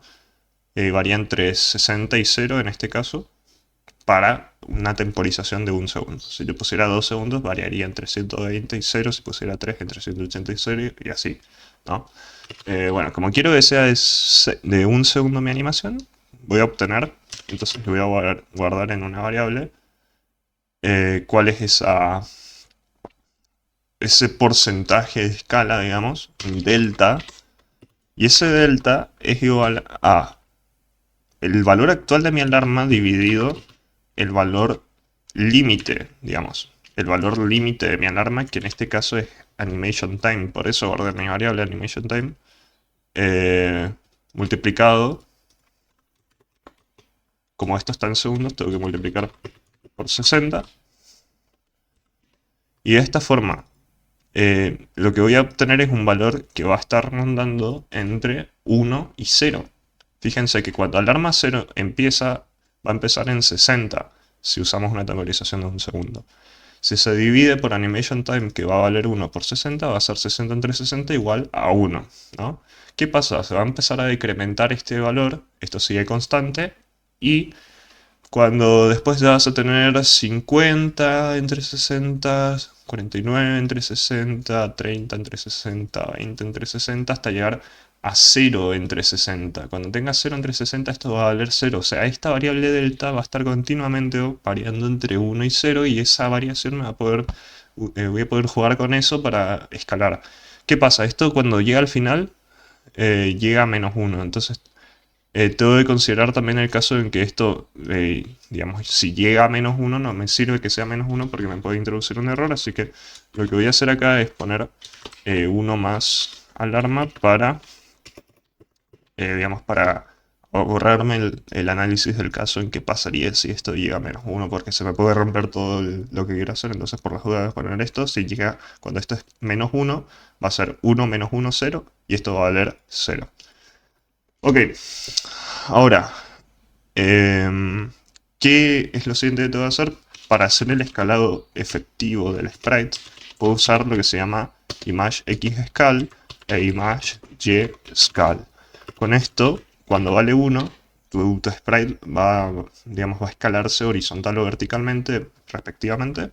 varía entre 60 y 0 en este caso, para una temporización de 1 segundo. Si yo pusiera 2 segundos, variaría entre 120 y 0, si pusiera 3 entre 180 y 0 y así, ¿no? Bueno, como quiero que sea de 1 segundo mi animación, voy a obtener, entonces lo voy a guardar en una variable, cuál es ese porcentaje de escala, digamos, delta, y ese delta es igual a el valor actual de mi alarma dividido el valor límite, digamos. El valor límite de mi alarma, que en este caso es animation time, por eso guardé mi variable animation time, multiplicado, como esto está en segundos, tengo que multiplicar por 60. Y de esta forma, lo que voy a obtener es un valor que va a estar rondando entre 1 y 0. Fíjense que cuando alarma 0 empieza, va a empezar en 60, si usamos una temporización de 1 segundo. Si se divide por animation time, que va a valer 1 por 60, va a ser 60 entre 60 igual a 1, ¿no? ¿Qué pasa? Se va a empezar a decrementar este valor, esto sigue constante, y cuando después ya vas a tener 50 entre 60, 49 entre 60, 30 entre 60, 20 entre 60, hasta llegar a 0 entre 60. Cuando tengas 0 entre 60, esto va a valer 0. O sea, esta variable delta va a estar continuamente variando entre 1 y 0, y esa variación voy a poder jugar con eso para escalar. ¿Qué pasa? Esto cuando llega al final, llega a -1. Entonces, tengo que considerar también el caso en que esto, digamos, si llega a -1, no me sirve que sea -1 porque me puede introducir un error. Así que lo que voy a hacer acá es poner 1 más alarma para, digamos, para ahorrarme el análisis del caso en que pasaría si esto llega a -1, porque se me puede romper todo lo que quiero hacer. Entonces, por las dudas, voy a poner esto. Si llega, cuando esto es -1, va a ser 1 menos 1, 0, y esto va a valer 0. Ok, ahora, ¿qué es lo siguiente que tengo que hacer? Para hacer el escalado efectivo del sprite, puedo usar lo que se llama ImageXScale e ImageYScale. Con esto, cuando vale 1, tu sprite digamos, va a escalarse horizontal o verticalmente, respectivamente,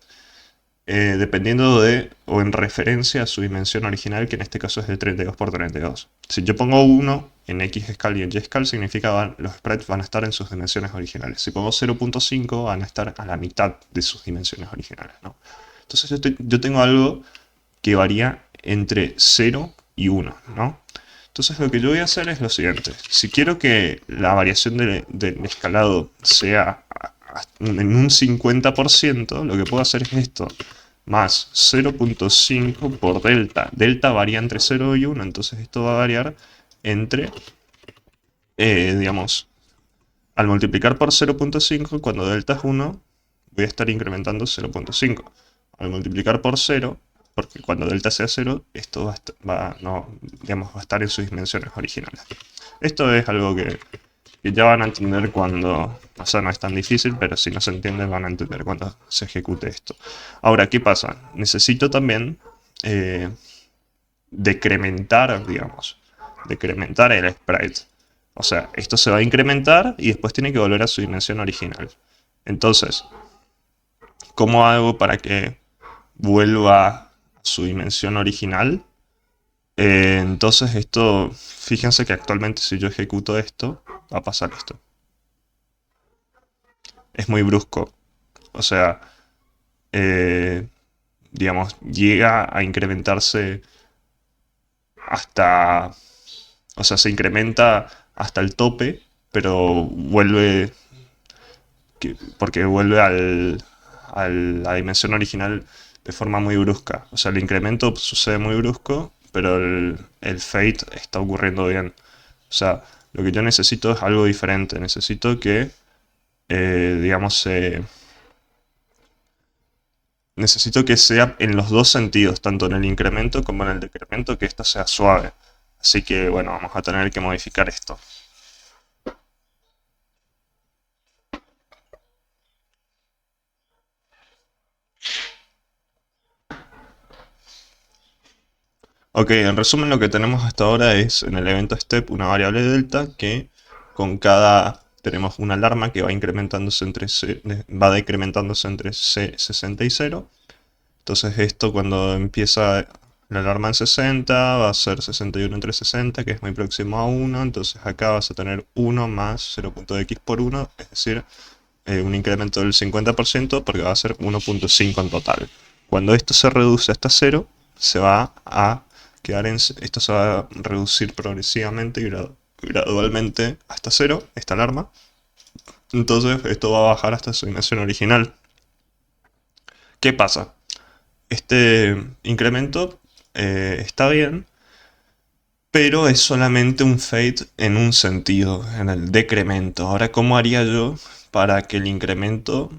dependiendo de o en referencia a su dimensión original, que en este caso es de 32 por 32. Si yo pongo 1 en XScale y en YScale, significa que los sprites van a estar en sus dimensiones originales. Si pongo 0.5, van a estar a la mitad de sus dimensiones originales, ¿no? Entonces yo tengo algo que varía entre 0 y 1, ¿no? Entonces lo que yo voy a hacer es lo siguiente. Si quiero que la variación del escalado sea en un 50%, lo que puedo hacer es esto. más 0.5 por delta. Delta varía entre 0 y 1, entonces esto va a variar entre, digamos, al multiplicar por 0.5, cuando delta es 1, voy a estar incrementando 0.5. Al multiplicar por 0, porque cuando delta sea 0, esto no, digamos, va a estar en sus dimensiones originales. Esto es algo que ya van a entender cuando, o sea, no es tan difícil, pero si no se entiende van a entender cuando se ejecute esto. Ahora, ¿qué pasa? Necesito también decrementar, digamos, decrementar el sprite. O sea, esto se va a incrementar y después tiene que volver a su dimensión original. Entonces, ¿cómo hago para que vuelva a su dimensión original? Entonces esto, fíjense que actualmente si yo ejecuto esto, va a pasar esto. Es muy brusco. O sea, eh, digamos, llega a incrementarse hasta, o sea, se incrementa hasta el tope, pero vuelve, porque vuelve a la dimensión original de forma muy brusca. O sea, el incremento sucede muy brusco, pero el fade está ocurriendo bien. O sea, lo que yo necesito es algo diferente. Necesito que, digamos, necesito que sea en los dos sentidos, tanto en el incremento como en el decremento, que esto sea suave. Así que bueno, vamos a tener que modificar esto. Ok, en resumen lo que tenemos hasta ahora es en el evento step una variable delta que con cada tenemos una alarma que va incrementándose entre va decrementándose entre C60 y 0. Entonces esto cuando empieza la alarma en 60 va a ser 61 entre 60, que es muy próximo a 1. Entonces acá vas a tener 1 más 0.x por 1, es decir, un incremento del 50% porque va a ser 1.5 en total. Cuando esto se reduce hasta 0, se va a quedar esto se va a reducir progresivamente y gradualmente hasta 0, esta alarma. Entonces esto va a bajar hasta su dimensión original. ¿Qué pasa? Este incremento está bien, pero es solamente un fade en un sentido, en el decremento. Ahora, ¿cómo haría yo para que el incremento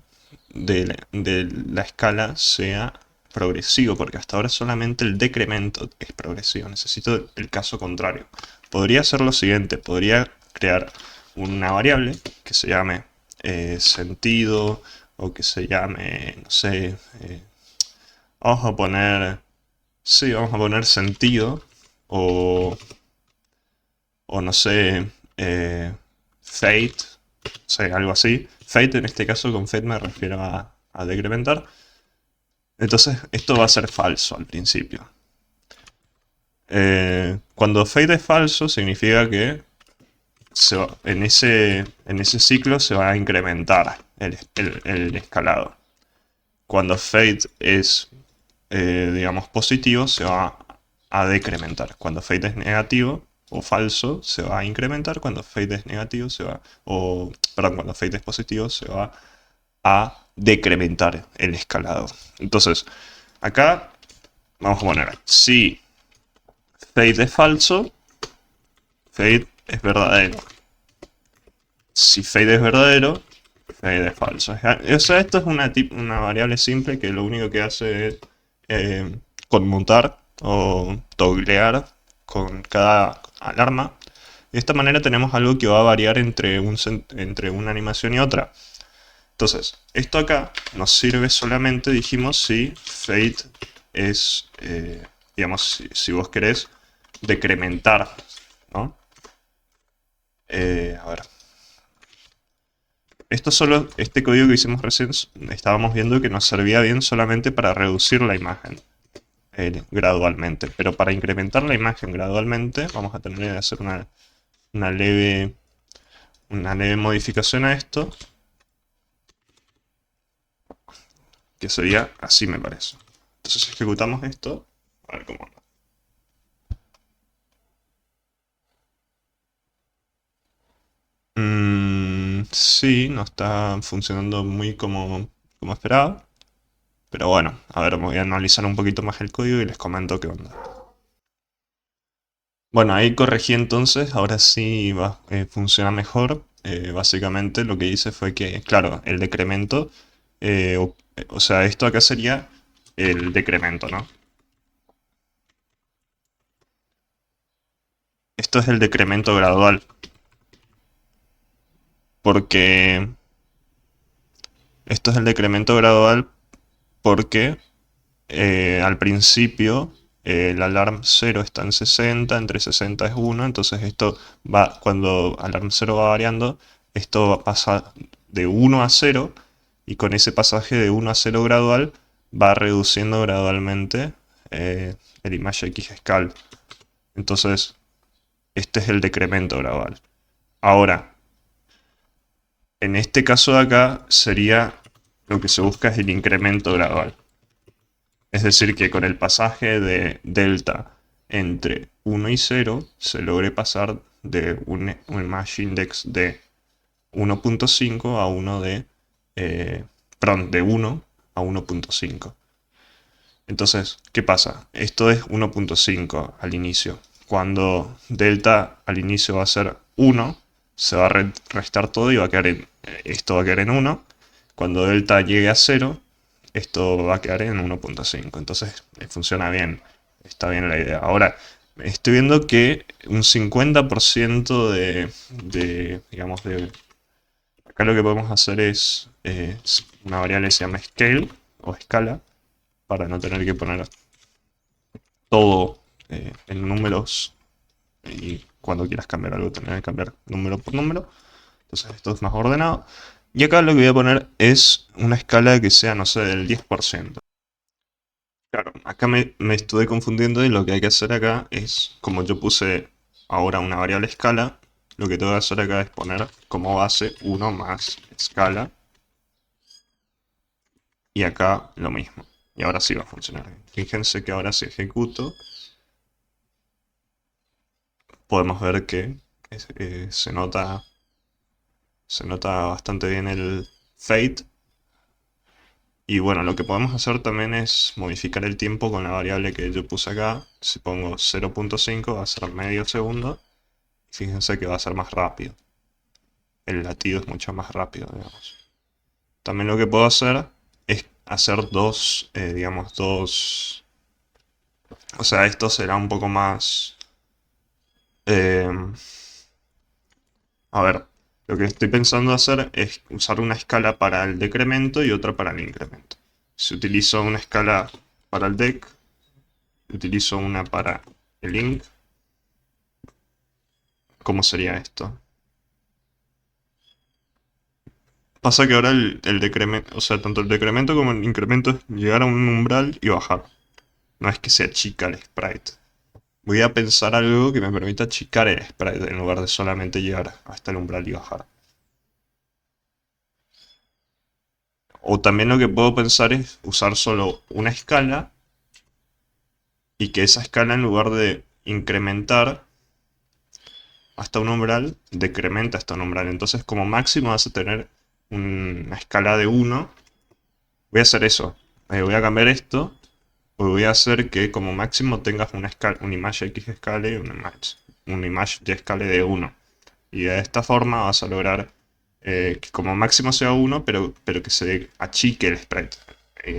de la escala sea progresivo? Porque hasta ahora solamente el decremento es progresivo. Necesito el caso contrario. Podría hacer lo siguiente, podría crear una variable que se llame sentido o que se llame, no sé, vamos a poner, sí, vamos a poner sentido o no sé, fate, o sea, algo así. Fate en este caso, con fate me refiero a decrementar. Entonces esto va a ser falso al principio. Cuando fade es falso significa que en ese ciclo se va a incrementar el escalado. Cuando fade es, digamos, positivo, se va a decrementar. Cuando fade es negativo o falso, se va a incrementar. Cuando fade es negativo, perdón, cuando fade es positivo, se va a decrementar el escalado. Entonces, acá vamos a poner, si fade es falso, fade es verdadero. Si fade es verdadero, fade es falso. O sea, esto es una variable simple que lo único que hace es conmutar o toglear con cada alarma. De esta manera tenemos algo que va a variar entre una animación y otra. Entonces, esto acá nos sirve solamente, dijimos, si fade es, digamos, si vos querés decrementar, ¿no? A ver. Este código que hicimos recién, estábamos viendo que nos servía bien solamente para reducir la imagen gradualmente. Pero para incrementar la imagen gradualmente, vamos a tener que hacer una leve modificación a esto, que sería así, me parece. Entonces ejecutamos esto, a ver cómo anda. Sí, no está funcionando muy como esperaba. Pero bueno, a ver, voy a analizar un poquito más el código y les comento qué onda. Bueno, ahí corregí entonces, ahora sí funciona mejor. Básicamente lo que hice fue que, claro, el decremento, o sea, esto acá sería el decremento, ¿no? Esto es el decremento gradual, porque esto es el decremento gradual porque al principio el alarm 0 está en 60, entre 60 es 1, entonces esto va, cuando alarm 0 va variando, esto pasa de 1 a 0 y con ese pasaje de 1 a 0 gradual va reduciendo gradualmente el image X scal. Entonces, este es el decremento gradual. Ahora, en este caso de acá sería lo que se busca es el incremento gradual. Es decir, que con el pasaje de delta entre 1 y 0 se logre pasar de un image index de 1.5 a uno de, perdón, de 1 a 1.5. Entonces, ¿qué pasa? Esto es 1.5 al inicio. Cuando delta al inicio va a ser 1, se va a restar todo y va a quedar esto va a quedar en 1. Cuando delta llegue a 0, esto va a quedar en 1.5. Entonces funciona bien, está bien la idea. Ahora, estoy viendo que un 50% digamos, acá lo que podemos hacer es una variable que se llama scale o escala, para no tener que poner todo en números y cuando quieras cambiar algo tener que cambiar número por número. Entonces esto es más ordenado. Y acá lo que voy a poner es una escala que sea, no sé, del 10%. Claro, acá me estuve confundiendo y lo que hay que hacer acá es, como yo puse ahora una variable escala, lo que tengo que hacer acá es poner como base 1 más escala. Y acá lo mismo. Y ahora sí va a funcionar. Fíjense que ahora si ejecuto, podemos ver que se nota bastante bien el fade. Y bueno, lo que podemos hacer también es modificar el tiempo con la variable que yo puse acá. Si pongo 0.5 va a ser medio segundo. Fíjense que va a ser más rápido. El latido es mucho más rápido, digamos. También lo que puedo hacer es hacer digamos, dos... O sea, esto será un poco más... eh, A ver, lo que estoy pensando hacer es usar una escala para el decremento y otra para el incremento. Si utilizo una escala para el dec, utilizo una para el inc, ¿cómo sería esto? Pasa que ahora el decremento, o sea, tanto el decremento como el incremento es llegar a un umbral y bajar. No es que se achica el sprite. Voy a pensar algo que me permita achicar el sprite en lugar de solamente llegar hasta el umbral y bajar. O también lo que puedo pensar es usar solo una escala y que esa escala en lugar de incrementar hasta un umbral, decrementa hasta un umbral. Entonces como máximo vas a tener una escala de 1. Voy a hacer eso. Voy a cambiar esto. Voy a hacer que como máximo tengas una escala, un image X escala y un image Y escala de 1. Y de esta forma vas a lograr que como máximo sea 1, pero que se achique el sprite.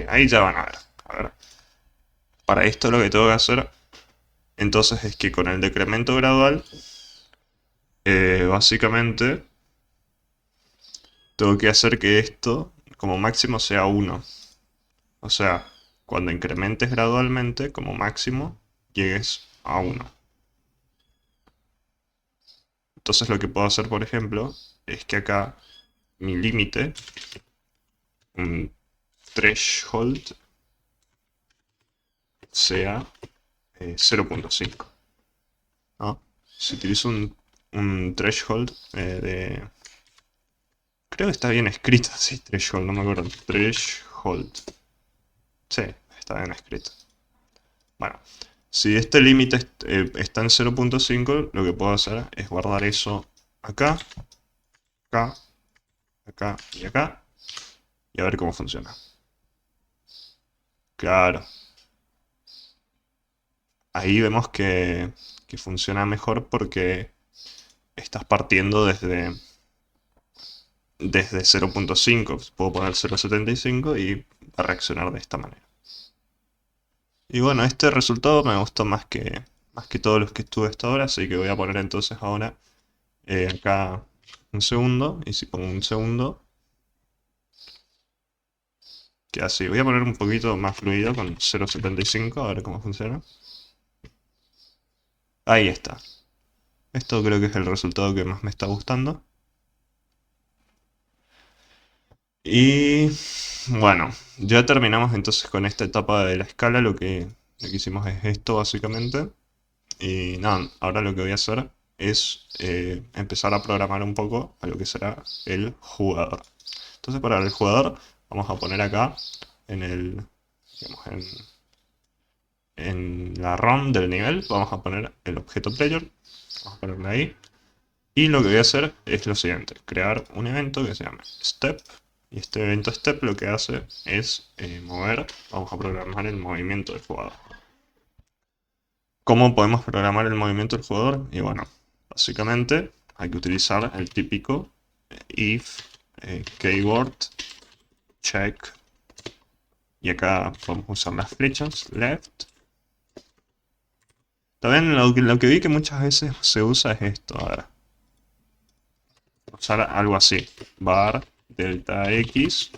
Ahí ya van a ver. A ver. Para esto lo que tengo que hacer entonces es que con el decremento gradual, básicamente, tengo que hacer que esto como máximo sea 1. O sea, cuando incrementes gradualmente, como máximo, llegues a 1. Entonces lo que puedo hacer, por ejemplo, es que acá mi límite, un threshold, sea 0.5. ¿No? Si utilizo un threshold de... Creo que está bien escrito, sí, threshold, no me acuerdo. Threshold. Sí, está bien escrito. Bueno, si este límite está en 0.5, lo que puedo hacer es guardar eso acá, acá, acá y acá, y a ver cómo funciona. Claro. Ahí vemos que funciona mejor porque estás partiendo desde 0.5. Puedo poner 0.75 y va a reaccionar de esta manera. Y bueno, este resultado me gustó más que todos los que estuve hasta ahora, así que voy a poner entonces ahora acá un segundo, y si pongo un segundo, queda así. Voy a poner un poquito más fluido con 0.75, a ver cómo funciona. Ahí está. Esto creo que es el resultado que más me está gustando. Y bueno, ya terminamos entonces con esta etapa de la escala. Lo que hicimos es esto básicamente. Y nada, ahora lo que voy a hacer es empezar a programar un poco a lo que será el jugador. Entonces para el jugador vamos a poner acá en el, digamos, en la ROM del nivel, vamos a poner el objeto player, vamos a ponerle ahí. Y lo que voy a hacer es lo siguiente, crear un evento que se llama step. Y este evento step lo que hace es vamos a programar el movimiento del jugador. ¿Cómo podemos programar el movimiento del jugador? Y bueno, básicamente hay que utilizar el típico if keyword check. Y acá podemos usar las flechas left. También lo que vi que muchas veces se usa es esto. A ver, usar algo así. Var delta x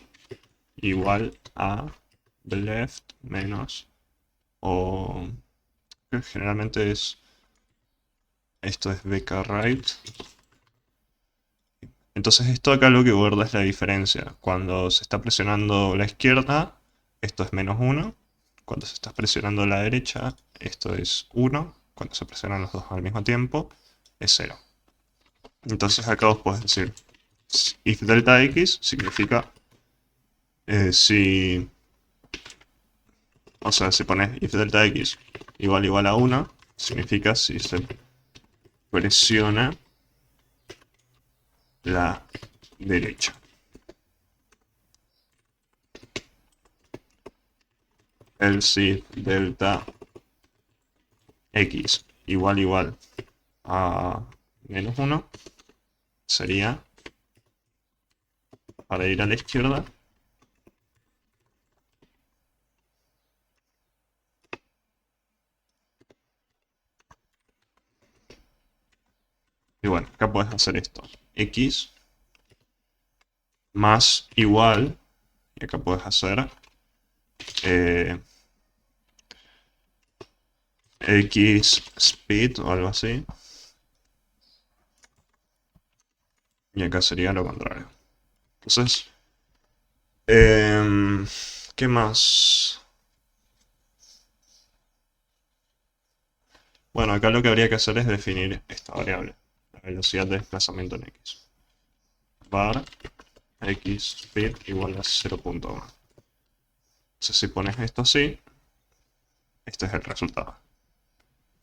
igual a the left menos, o generalmente esto es bk right. Entonces esto acá lo que guarda es la diferencia. Cuando se está presionando la izquierda, esto es -1. Cuando se está presionando la derecha, esto es 1. Cuando se presionan los dos al mismo tiempo, es 0. Entonces acá vos podés decir if delta x significa o sea, si pones if delta x igual a 1, significa si se presiona la derecha. Else if delta x igual a -1 sería para ir a la izquierda. Y bueno, acá puedes hacer esto. X más igual. Y acá puedes hacer X speed o algo así. Y acá sería lo contrario. Entonces, ¿qué más? Bueno, acá lo que habría que hacer es definir esta variable, la velocidad de desplazamiento en X. Var X speed igual a 0.1. Entonces si pones esto así, este es el resultado.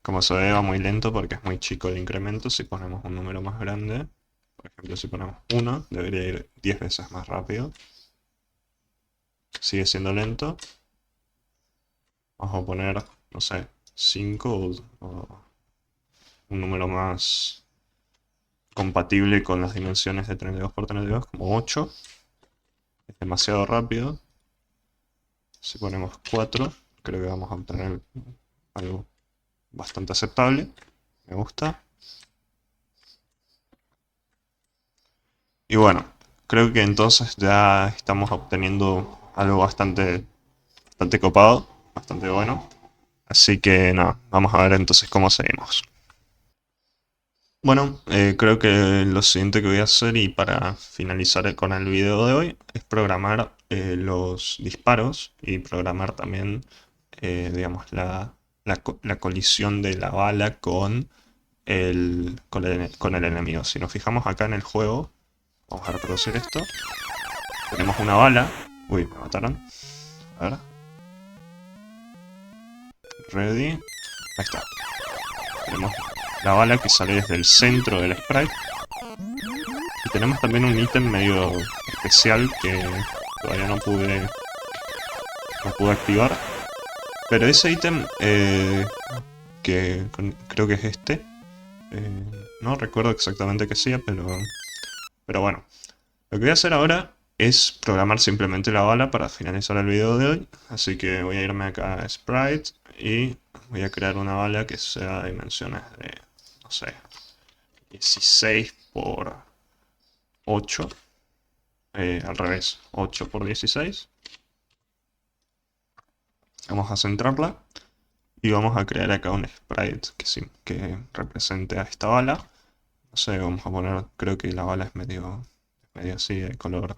Como se ve va muy lento porque es muy chico el incremento. Si ponemos un número más grande, por ejemplo si ponemos 1, debería ir 10 veces más rápido. Sigue siendo lento. Vamos a poner, no sé, 5 o un número más compatible con las dimensiones de 32 por 32, como 8. Es demasiado rápido. Si ponemos 4, creo que vamos a obtener algo bastante aceptable. Me gusta. Y bueno, creo que entonces ya estamos obteniendo algo bastante copado, bastante bueno. Así que nada, vamos a ver entonces cómo seguimos. Bueno, creo que lo siguiente que voy a hacer, y para finalizar con el video de hoy, es programar los disparos y programar también, digamos, la colisión de la bala con el enemigo. Si nos fijamos acá en el juego, vamos a reproducir esto. Tenemos una bala. Uy, me mataron. A ver. Ready. Ahí está. Tenemos la bala que sale desde el centro del sprite. Y tenemos también un ítem medio especial que todavía no pude lo pude activar. Pero ese ítem, creo que es este. No recuerdo exactamente qué hacía, pero bueno. Lo que voy a hacer ahora es programar simplemente la bala para finalizar el video de hoy. Así que voy a irme acá a Sprite y voy a crear una bala que sea de dimensiones de, no sé, 16 por 8. Al revés, 8 por 16. Vamos a centrarla y vamos a crear acá un sprite que represente a esta bala. No sé, vamos a poner, creo que la bala es medio así, de color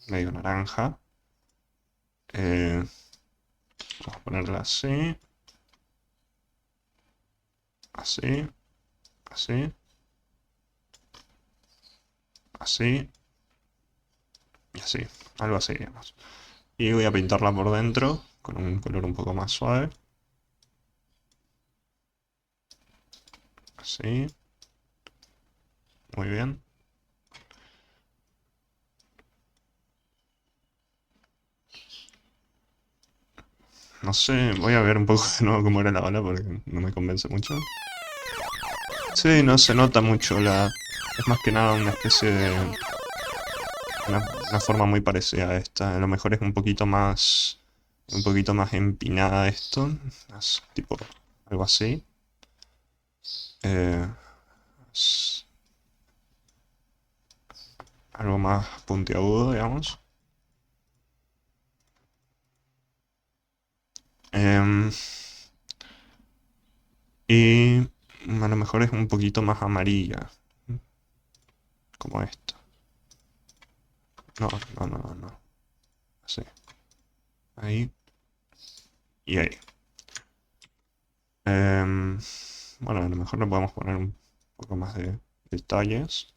medio naranja. Vamos a ponerla así. Así. Así. Así. Y así. Algo así, digamos. Y voy a pintarla por dentro con un color un poco más suave. Así. Muy bien. No sé, voy a ver un poco de nuevo cómo era la bala porque no me convence mucho. Sí, no se nota mucho Es más que nada una especie de... Una forma muy parecida a esta. A lo mejor es un poquito más... Un poquito más empinada esto. Tipo... Algo así. Es algo más puntiagudo, digamos. Em, y a lo mejor es un poquito más amarilla. Como esto. No, no, no, no. Así. Ahí. Y ahí. Bueno, a lo mejor le podemos poner un poco más de detalles.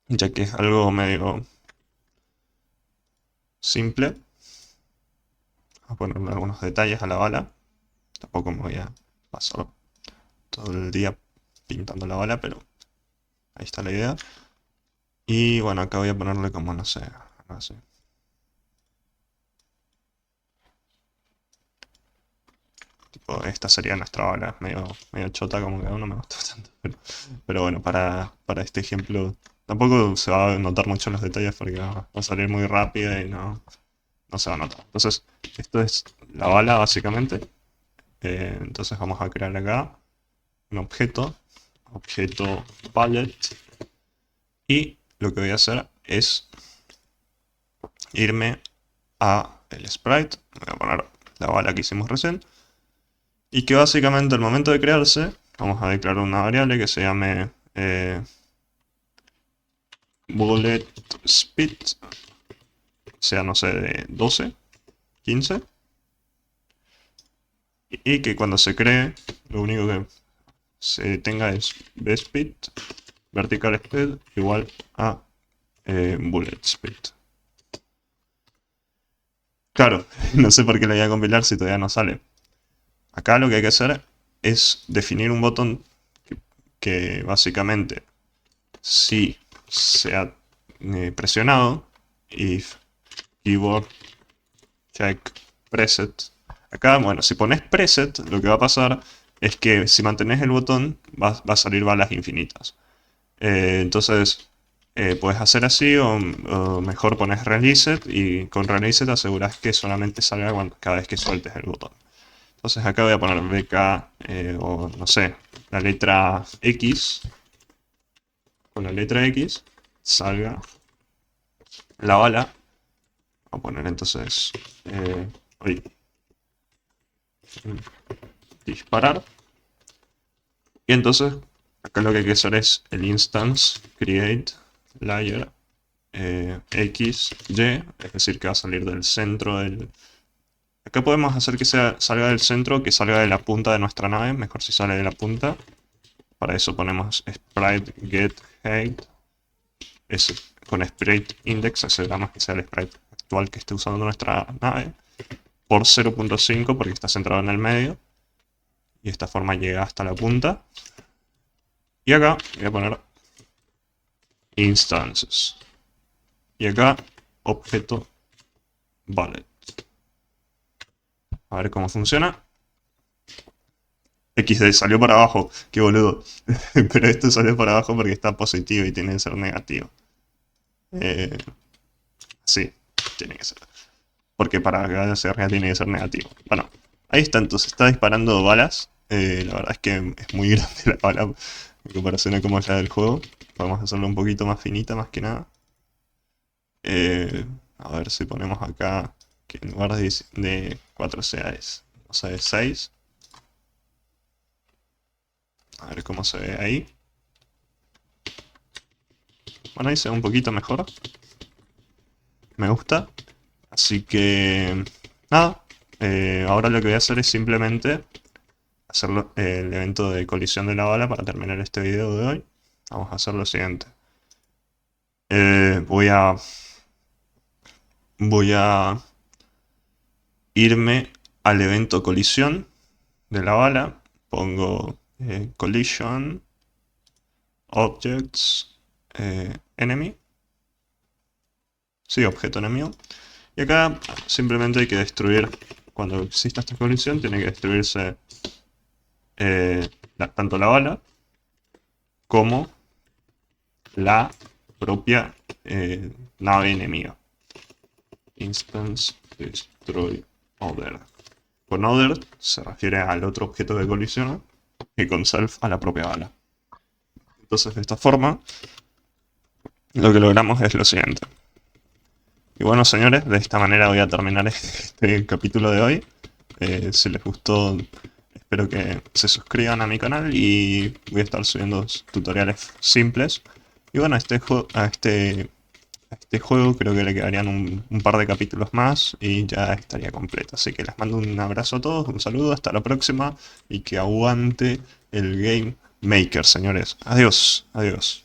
Ya que es algo medio simple. Vamos a ponerle algunos detalles a la bala. Tampoco me voy a pasar todo el día pintando la bala, pero ahí está la idea. Y bueno, acá voy a ponerle como, no sé, algo así. Tipo, esta sería nuestra bala, medio chota, como que aún no me gustó tanto. Pero bueno, para este ejemplo, tampoco se va a notar mucho los detalles porque va a salir muy rápido y no se va a notar. Entonces, esto es la bala básicamente. Entonces vamos a crear acá un objeto palette, y lo que voy a hacer es irme a el sprite, voy a poner la bala que hicimos recién, y que básicamente al momento de crearse vamos a declarar una variable que se llame bullet speed, sea no sé, de 12, 15, y que cuando se cree lo único que se tenga es bspeed vertical speed igual a bullet speed. Claro, no sé por qué le voy a compilar si todavía no sale. Acá lo que hay que hacer es definir un botón que básicamente, si se ha presionado, if keyboard check preset. Acá, bueno, si pones preset, lo que va a pasar es que si mantenés el botón va a salir balas infinitas. Entonces, puedes hacer así o mejor pones reset y con reset aseguras que solamente salga cada vez que sueltes el botón. Entonces acá voy a poner BK o no sé, la letra X. Con la letra X salga la bala. Voy a poner entonces disparar. Y entonces acá lo que hay que hacer es el instance create layer X, Y, es decir que va a salir del centro del... Acá podemos hacer que salga del centro, que salga de la punta de nuestra nave, mejor si sale de la punta. Para eso ponemos sprite get height, con sprite index aseguramos que sea el sprite actual que esté usando nuestra nave, por 0.5 porque está centrado en el medio, y de esta forma llega hasta la punta. Y acá voy a poner instances. Y acá objeto Bullet. A ver cómo funciona. XD salió para abajo, qué boludo. Pero esto salió para abajo porque está positivo y tiene que ser negativo. Sí, tiene que ser. Porque para que sea real tiene que ser negativo. Bueno, ahí está, entonces está disparando balas. La verdad es que es muy grande la bala en comparación a cómo es la del juego. Vamos a hacerlo un poquito más finita, más que nada. A ver si ponemos acá que en lugar de 4 sea es, o sea, de 6. A ver cómo se ve ahí. Bueno, ahí se ve un poquito mejor. Me gusta. Así que... nada. Ahora lo que voy a hacer es simplemente hacer el evento de colisión de la bala para terminar este video de hoy. Vamos a hacer lo siguiente. Voy a irme al evento colisión de la bala. Pongo collision objects enemy. Sí, objeto enemigo. Y acá simplemente hay que destruir, cuando exista esta colisión, tiene que destruirse tanto la bala como la propia nave enemiga. Instance destroy other. Con other se refiere al otro objeto que colisiona y con self a la propia bala. Entonces de esta forma lo que logramos es lo siguiente. Y bueno, señores, de esta manera voy a terminar este capítulo de hoy. Si les gustó, espero que se suscriban a mi canal y voy a estar subiendo tutoriales simples. Y bueno, a este juego creo que le quedarían un par de capítulos más y ya estaría completo. Así que les mando un abrazo a todos, un saludo, hasta la próxima y que aguante el Game Maker, señores. Adiós, adiós.